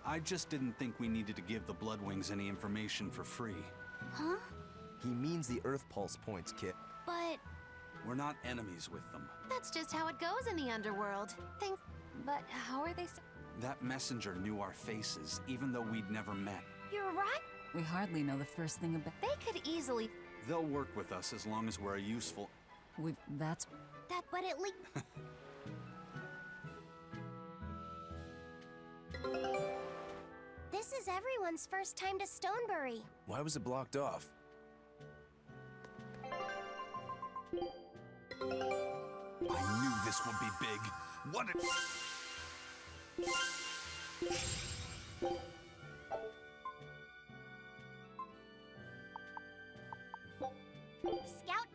I just didn't think we needed to give the Bloodwings any information for free. Huh? He means the Earth Pulse points, Kit. But We're not enemies with them. that's just how it goes in the underworld. But how are they That messenger knew our faces, even though we'd never met. You're right. We hardly know the first thing about... They could easily... They'll work with us as long as we're a useful... That's... But at least... This is everyone's first time to Stonebury. Why was it blocked off? I knew this would be big. What Scout...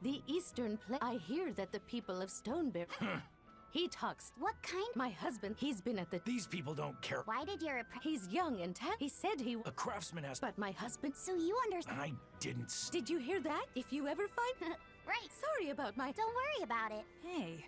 The Eastern I hear that the people of Stonebury... He talks... What kind? My husband, he's been at the... These people don't care. Why did your... He's young and He said he... A craftsman has... But my husband... So you understand... I didn't... Did you hear that? If you ever find... Right. Sorry about my... Don't worry about it. Hey.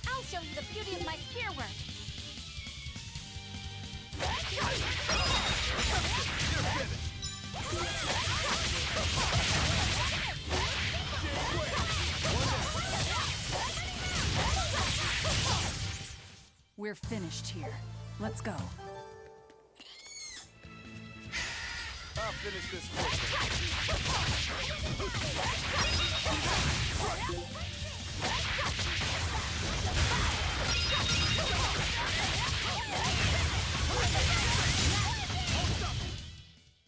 I'll show you the beauty of my spear work. We're finished here. Let's go. I'll finish this quickly.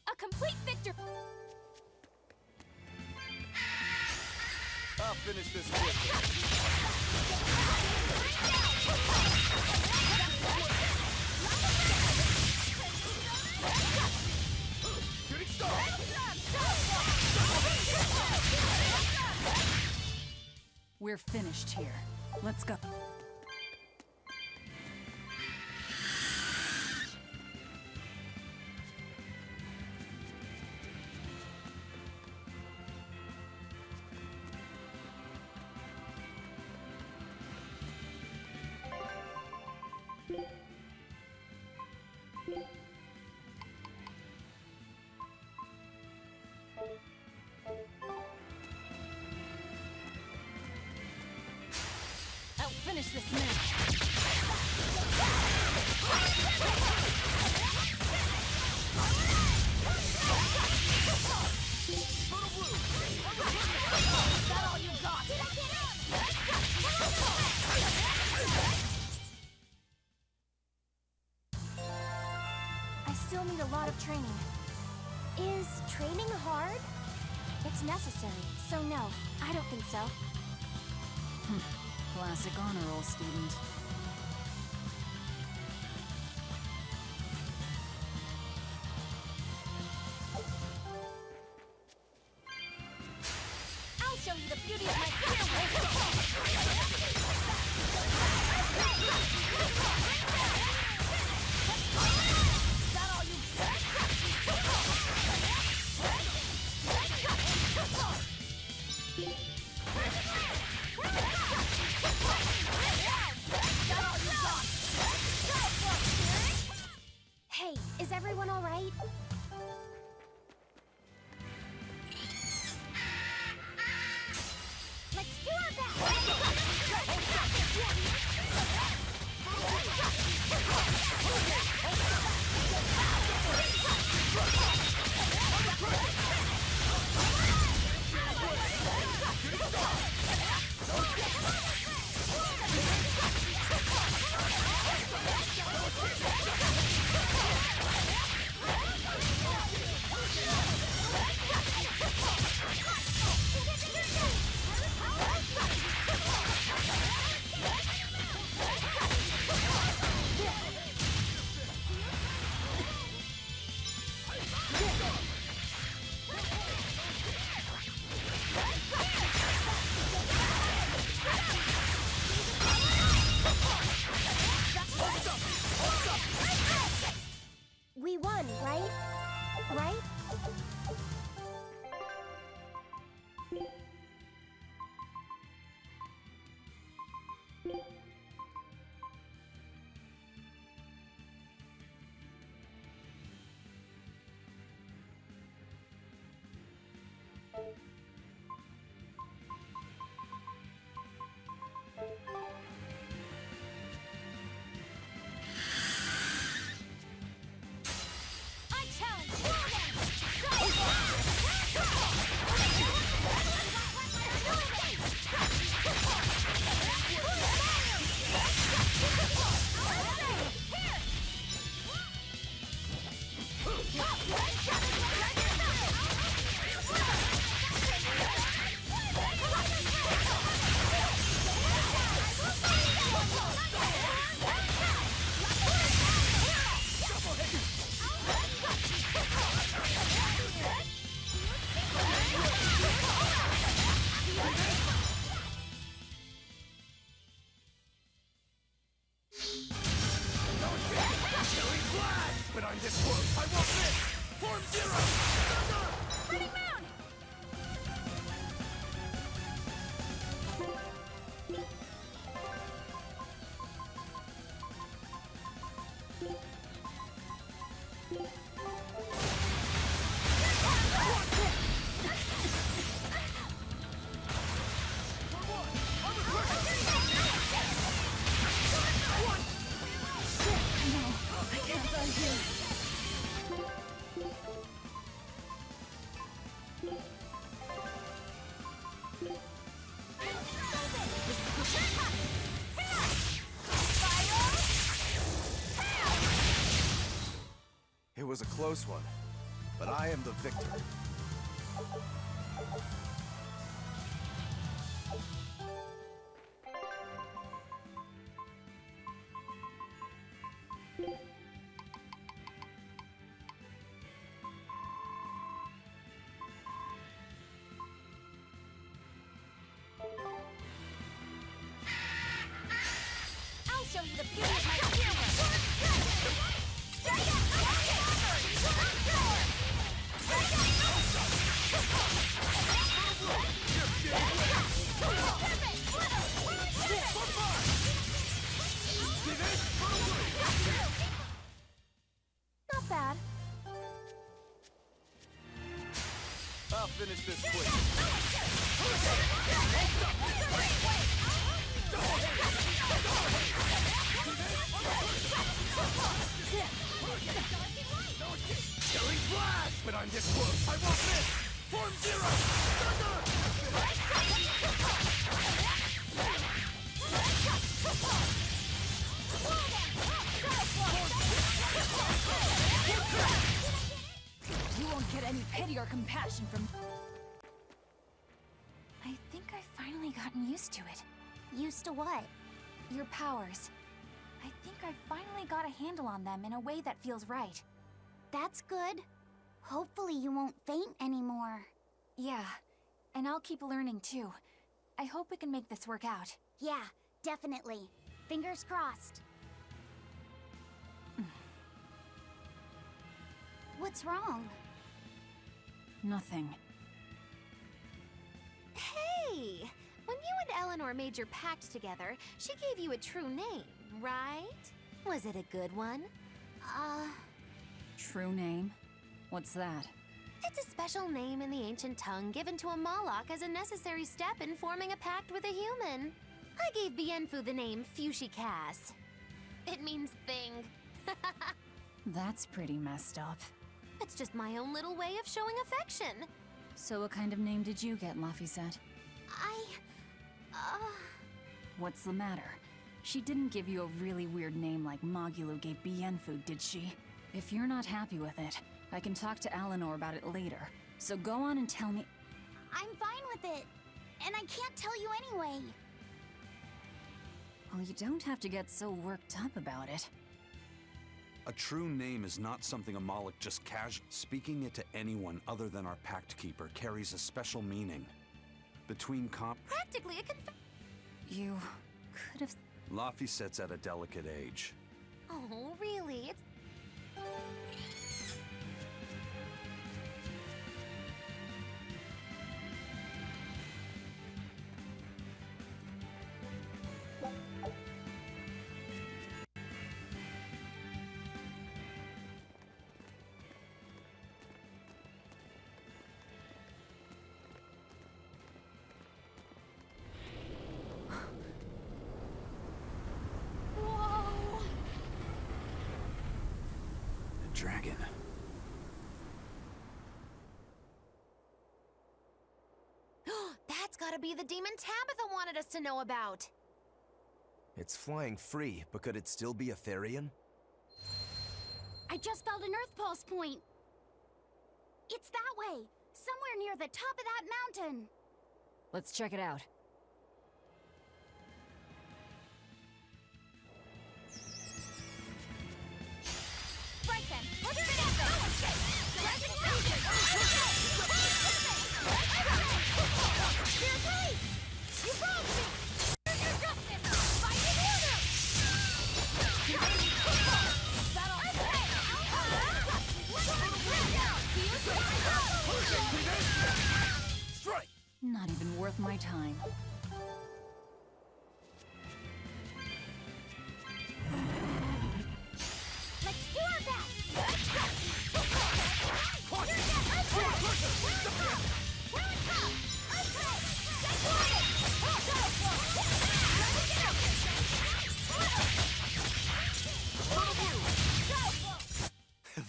A complete victory. I'll finish this quickly. We're finished here. Let's go. I'll finish this now. I still need a lot of training. Is training hard? It's necessary, so no, I don't think so. Classic honor roll student. I'll show you the beauty of my stairway! Is that all you Hey, is everyone all right? Let's do our We won, right? Right? It was a close one, but I am the victor. the beauty of my humor! Not bad. I'll finish this quick. Killing flash! But I'm this close, I won't miss! Form zero! You won't get any pity or compassion from... I think I've finally gotten used to it. Used to what? Your powers. I think I've finally got a handle on them in a way that feels right. That's good. Hopefully you won't faint anymore. Yeah, and I'll keep learning too. I hope we can make this work out. Yeah, definitely. Fingers crossed. What's wrong? Nothing. Hey! When you and Eleanor made your pact together, she gave you a true name, right? Was it a good one? True name? What's that? It's a special name in the ancient tongue given to a Moloch as a necessary step in forming a pact with a human. I gave Bienfu the name Fushi Cass. It means thing. That's pretty messed up. It's just my own little way of showing affection. So what kind of name did you get, Laphicet? What's the matter? She didn't give you a really weird name like Magulu gave Bienfu, did she? If you're not happy with it, I can talk to Eleanor about it later. So go on and tell me... I'm fine with it. And I can't tell you anyway. Well, you don't have to get so worked up about it. A true name is not something a Moloch just casually. Speaking it to anyone other than our Pact Keeper carries a special meaning. Between Practically a You could have... Laphicet's at a delicate age. Oh, really? It's... Dragon. That's gotta be the demon Tabitha wanted us to know about. It's flying free, but could it still be a Therian? I just felt an Earth Pulse point. It's that way, somewhere near the top of that mountain. Let's check it out. Right then, let's finish this! Dragon Fusion! Dear Grace! You broke me! Here's your justice! Fight it here! Strike! Not even worth my time. Let's do our best!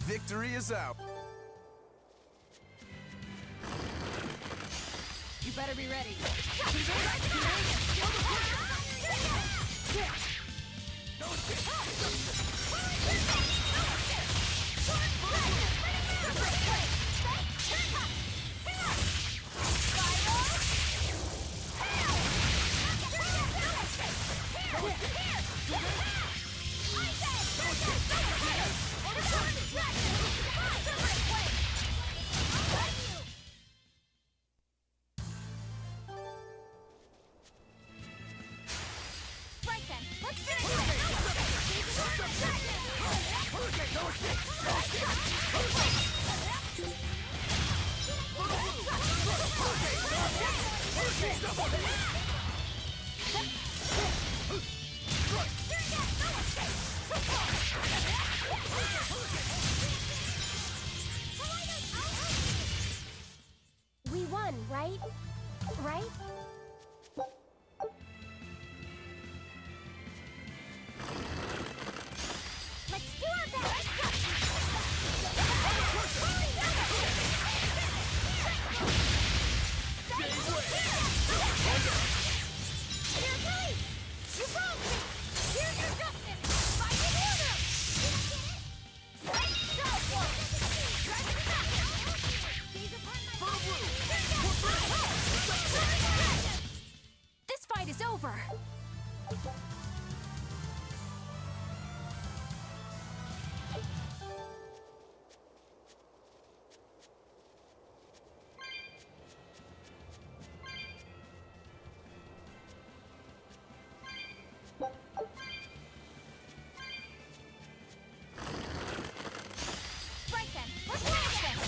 Victory is out. You better be ready. Right then, let's finish it! We won, right? Right? Let's do our best! Here, please! You wronged me! Here's your justice! Fight in order! Did I get it? Right, go for it! Drive it back! Gaze upon my... This fight is over! Right then, let's finish this!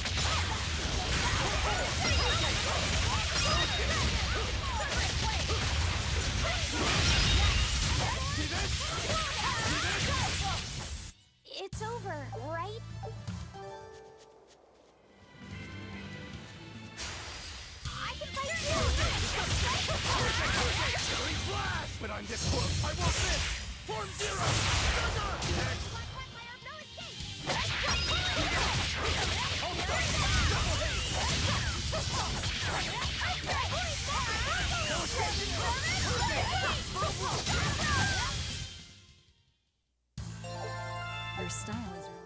It's over, right? I can fight too! Blast! But I'm this close, I won't miss! Form zero! Your style is really...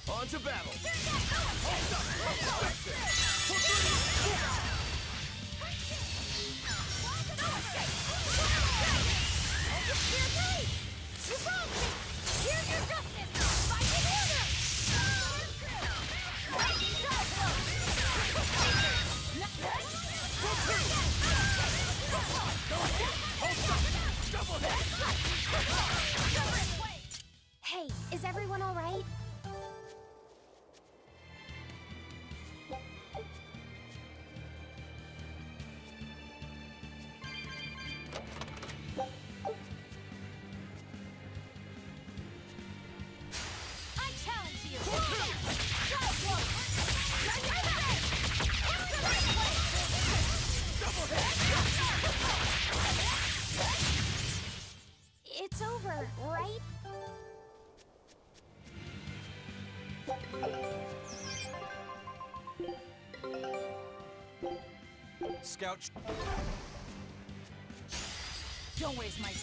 On to battle! You wronged me! Here's your justice! Fight in order! Hey, is everyone all right? I challenge you! It's over, right? Scout... Don't waste my time.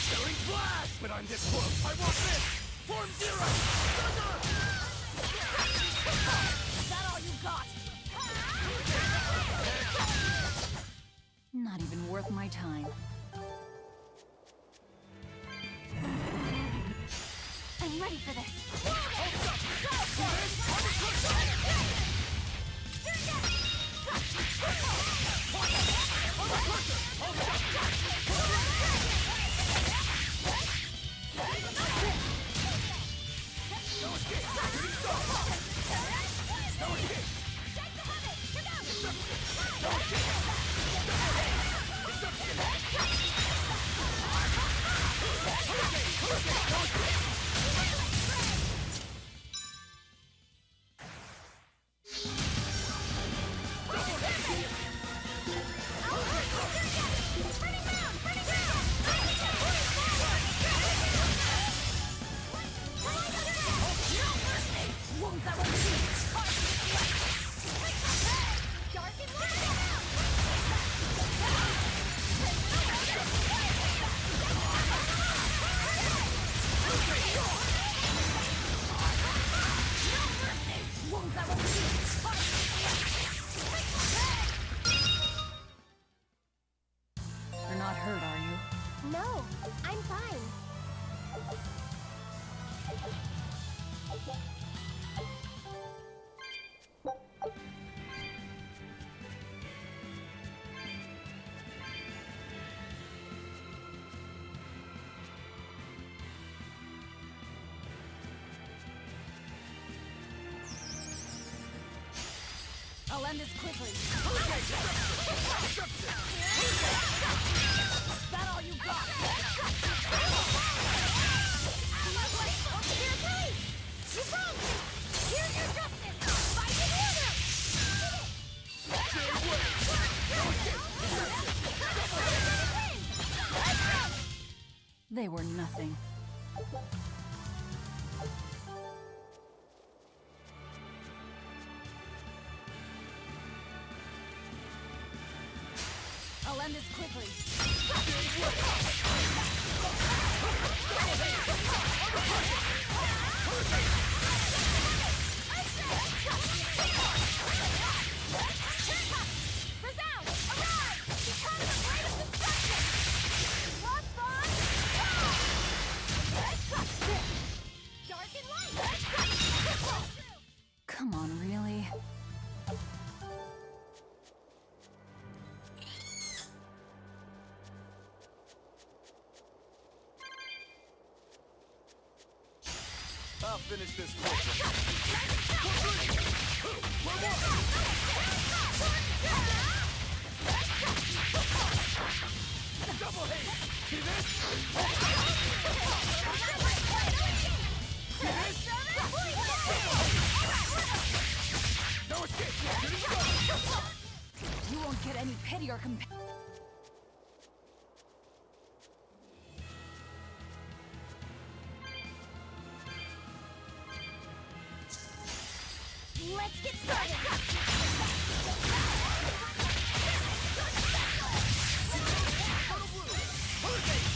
Killing blast! But I'm this close, I won't miss! Form zero! Is that all you got? Not even worth my time. I'm ready for this. end this quickly. Is that all you got? You broke me! Here's your justice! Fight it order! They were nothing. I'll end this quickly. Come on, really? I'll finish this quickly. Double hate! See this? No escape! You won't get any pity or compassion. Let's get started!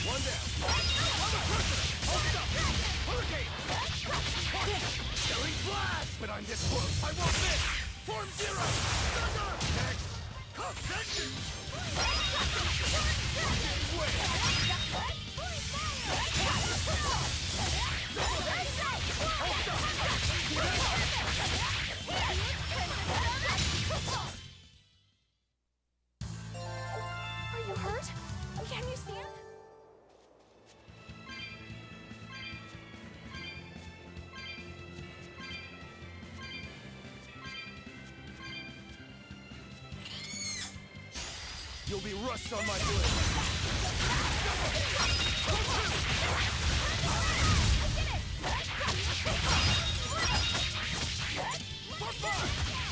One down. Hold up! Hurricane! Shelling blast! But I'm this close, I won't miss! Form zero! Thunder! Next! Contention! Are you hurt? Can you stand? You'll be rushed on my blade.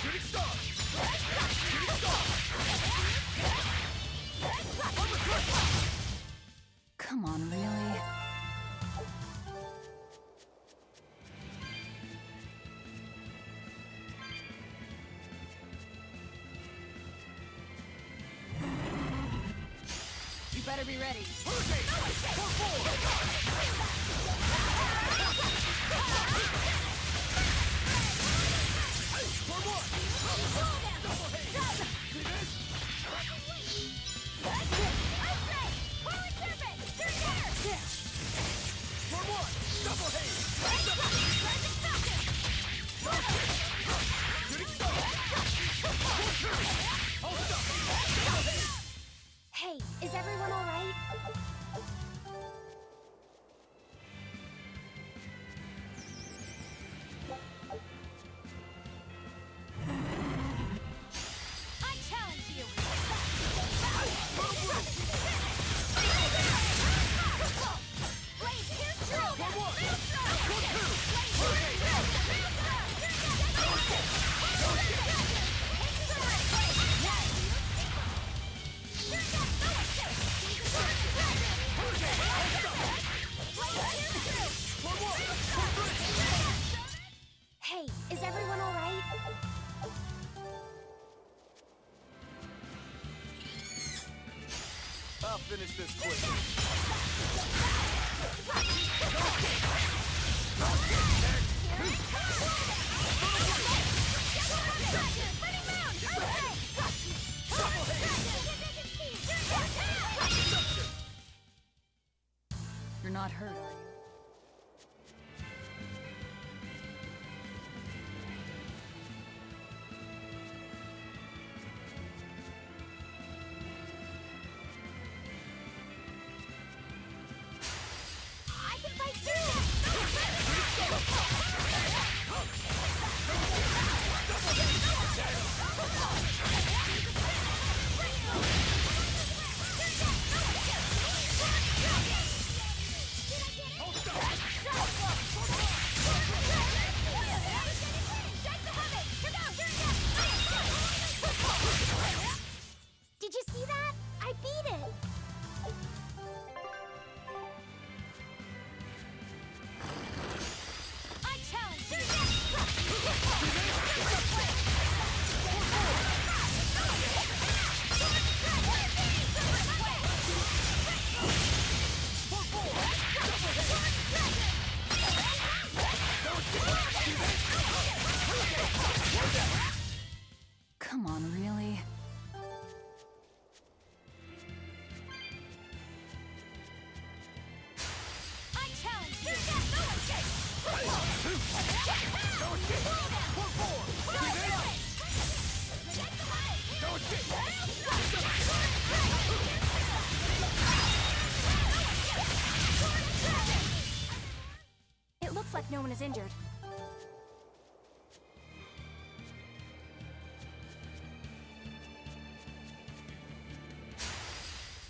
Shooting star! Shooting star! Come on, really? You better be ready. Hey, is everyone all right? I challenge you! Blaze, here's true! Hey, is everyone all right? I'll finish this quickly. You're not hurt, are you? I can fight too! It looks like no one is injured.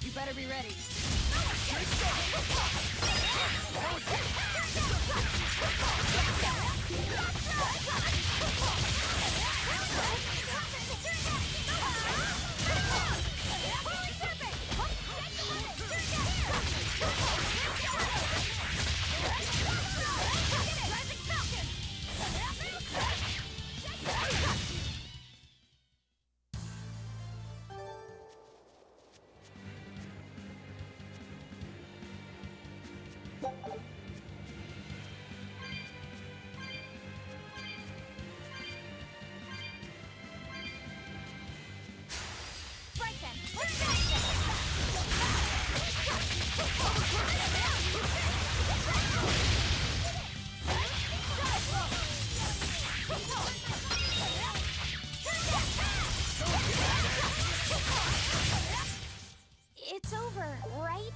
You better be ready. It's over, right?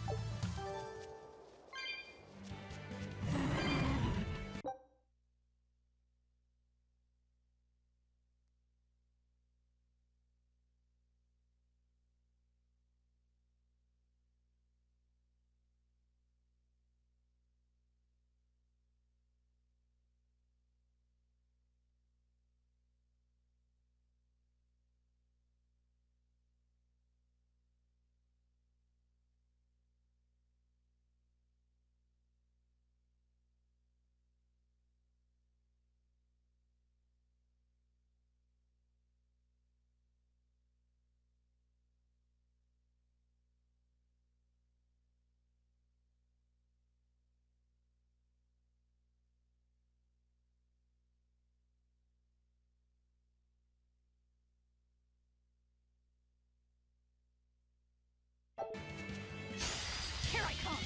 Here I come!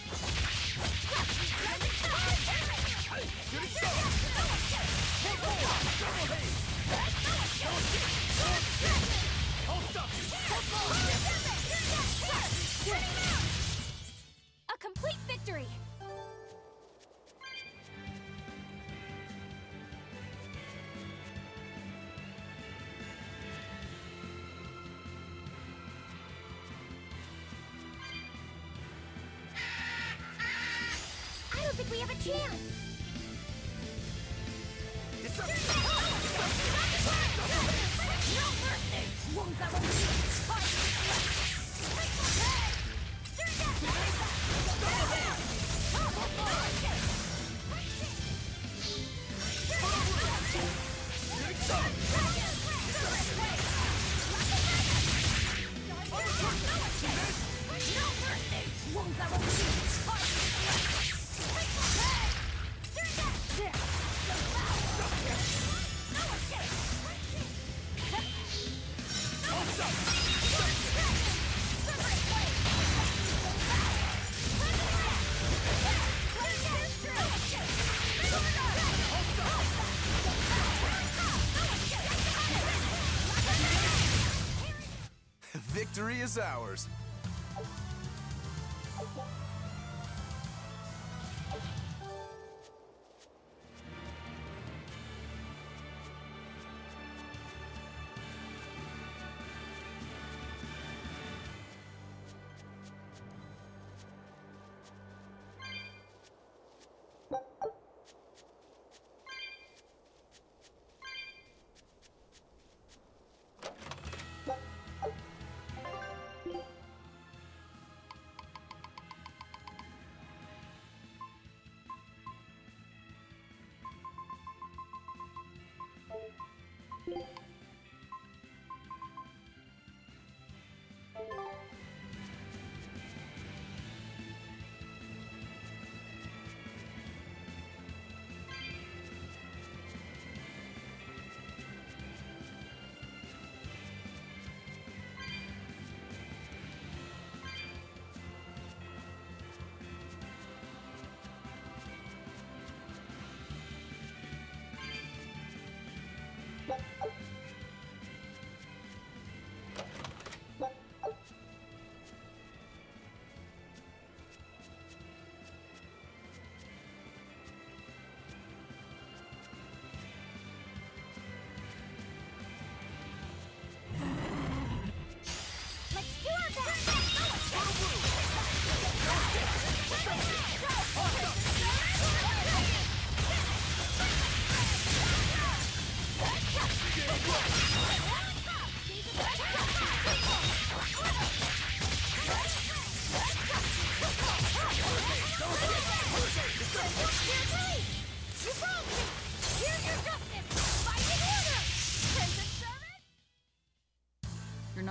A complete victory! I don't think we have a chance. Victory is ours.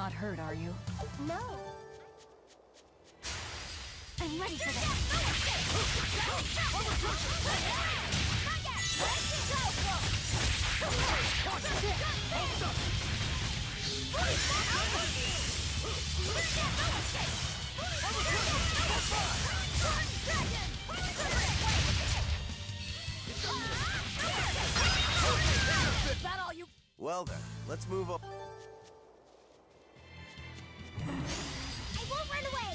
not hurt, are you? No. I'm ready for this. Is that all you? Well then, let's move on. I won't run away!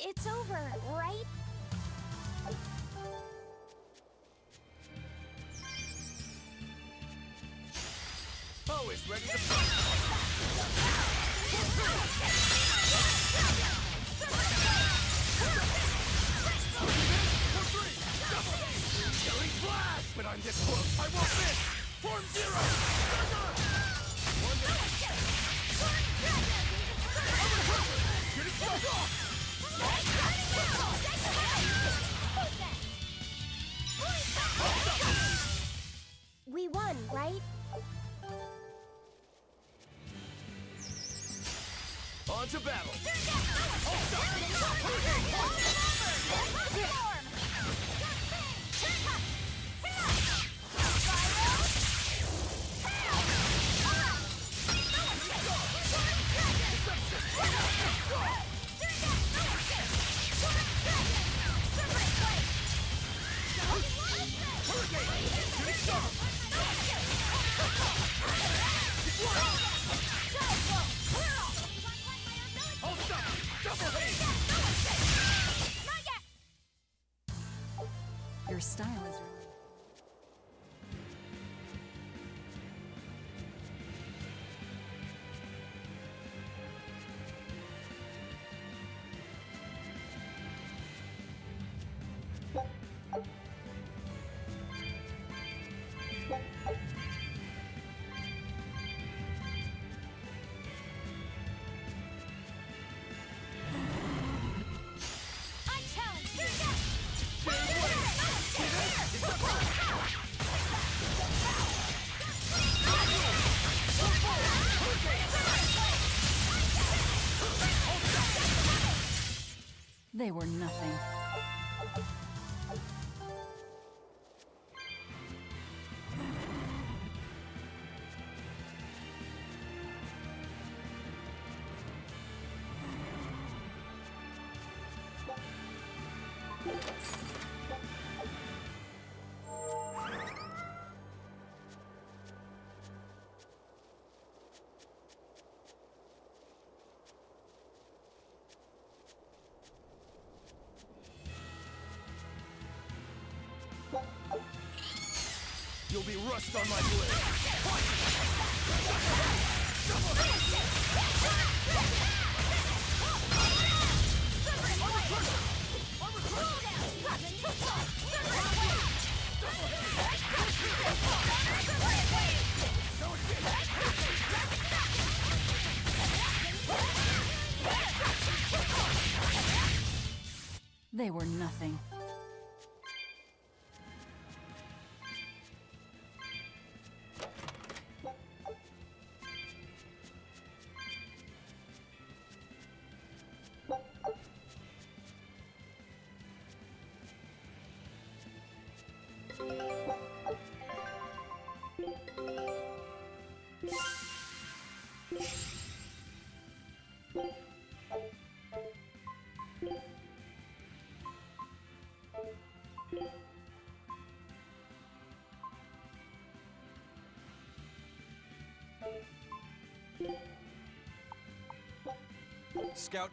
It's over, right? Always ready to Killing flash! But I'm this close, I won't miss! Form zero! We won, right? on to battle. Your style is really... They were nothing. You'll be rust on my blade. They were nothing. Scout.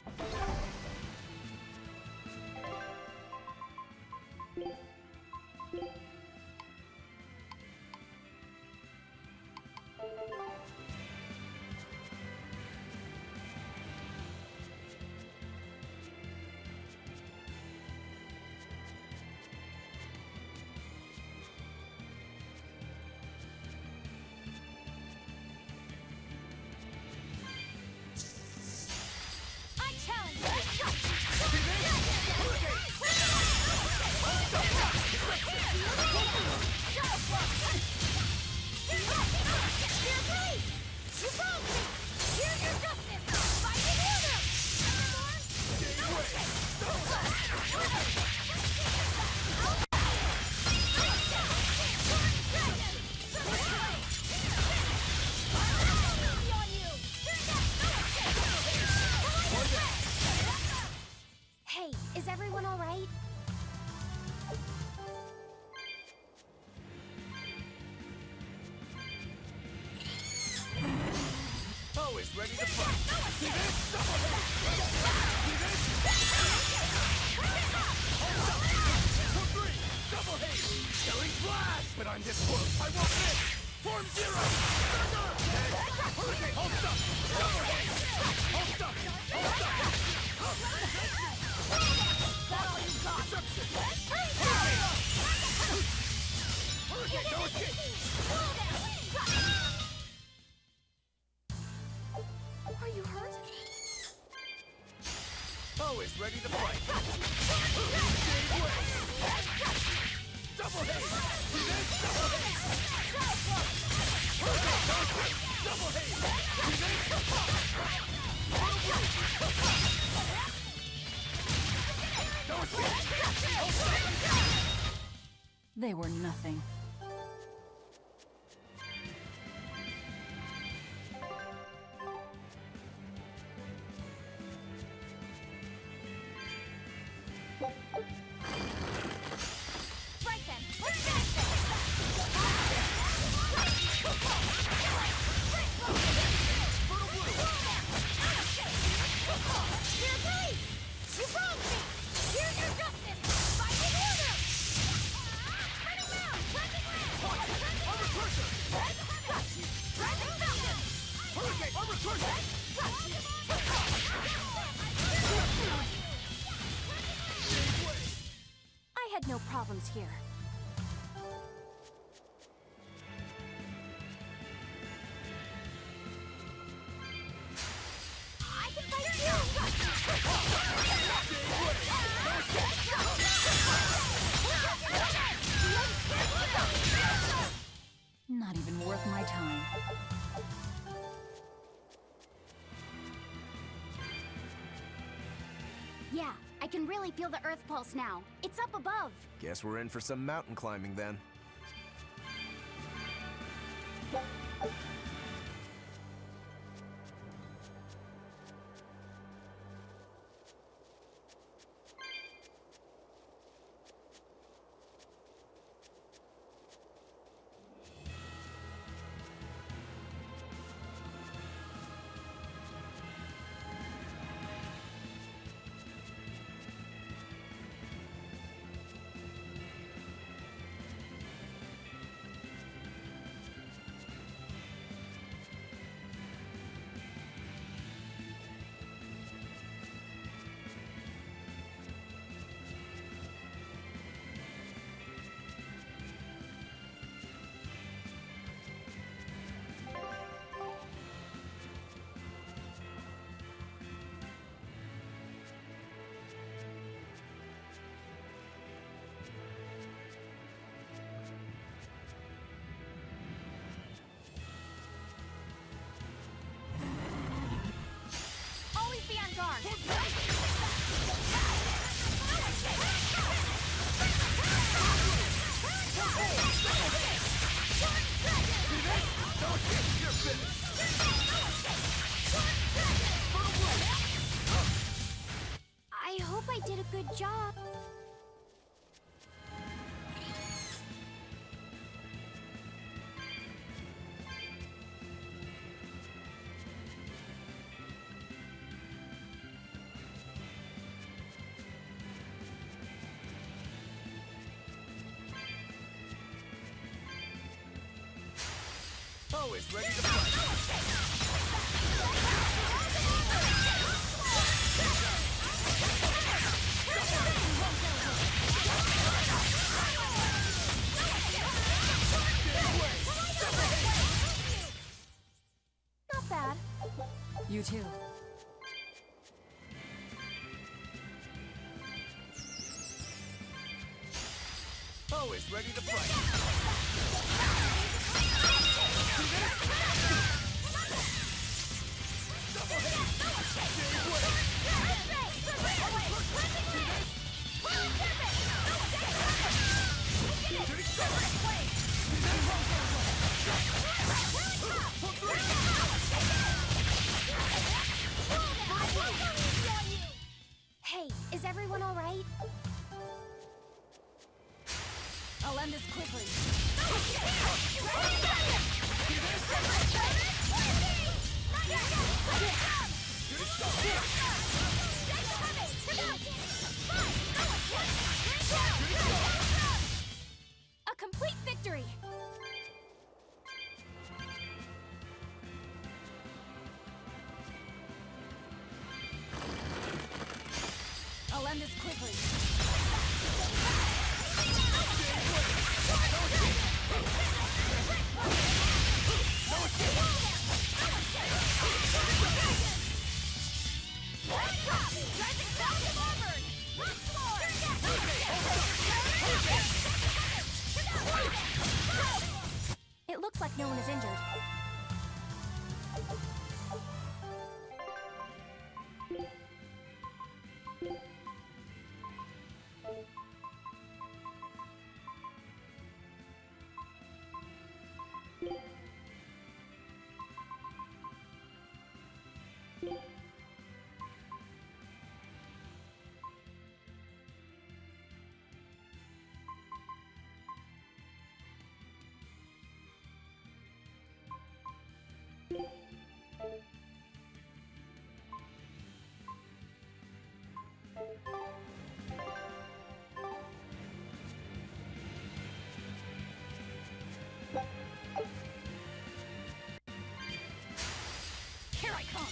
everyone all right? Always ready to fight. See this? For three! Double haste! Shelling flash! But I'm this close, I won't miss! Form zero! Hurricane! Hold up! Double haste! Hold up! Hold up! That's all you got! Hurricane! No escape! Are you hurt? Always ready to fight. Double haste! See this? Double haste! Double haste! See this? No escape! They were nothing. Right then, let's finish this! Here, please! You wronged me! Here's your justice! Fighting order! Turning round! Flapping round! Armor crusher! Rising falcon! Hurricane! Armor crusher! I had no problems here. I can fight you! Not even worth my time. Yeah, I can really feel the earth pulse now. It's up above. Guess we're in for some mountain climbing then. Always be on guard. I hope I did a good job. Always ready to fight. Not bad. You too. Always ready to fight. Hey, is everyone all right? I'll end this quickly. A complete victory! I'll end this quickly. It looks like no one is injured. Here I come!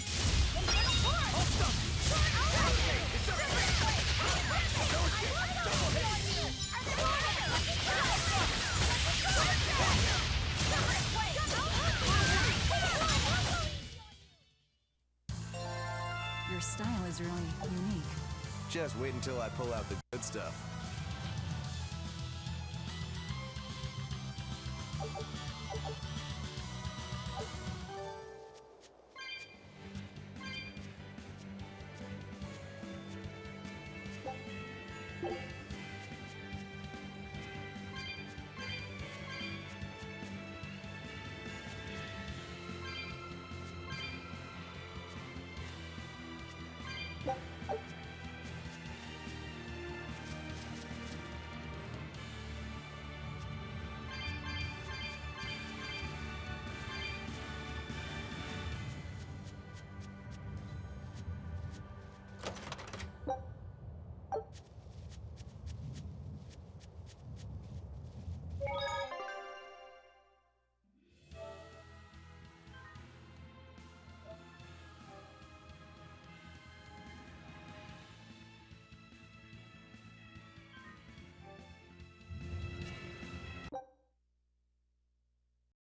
Your style is really unique. Just wait until I pull out the good stuff.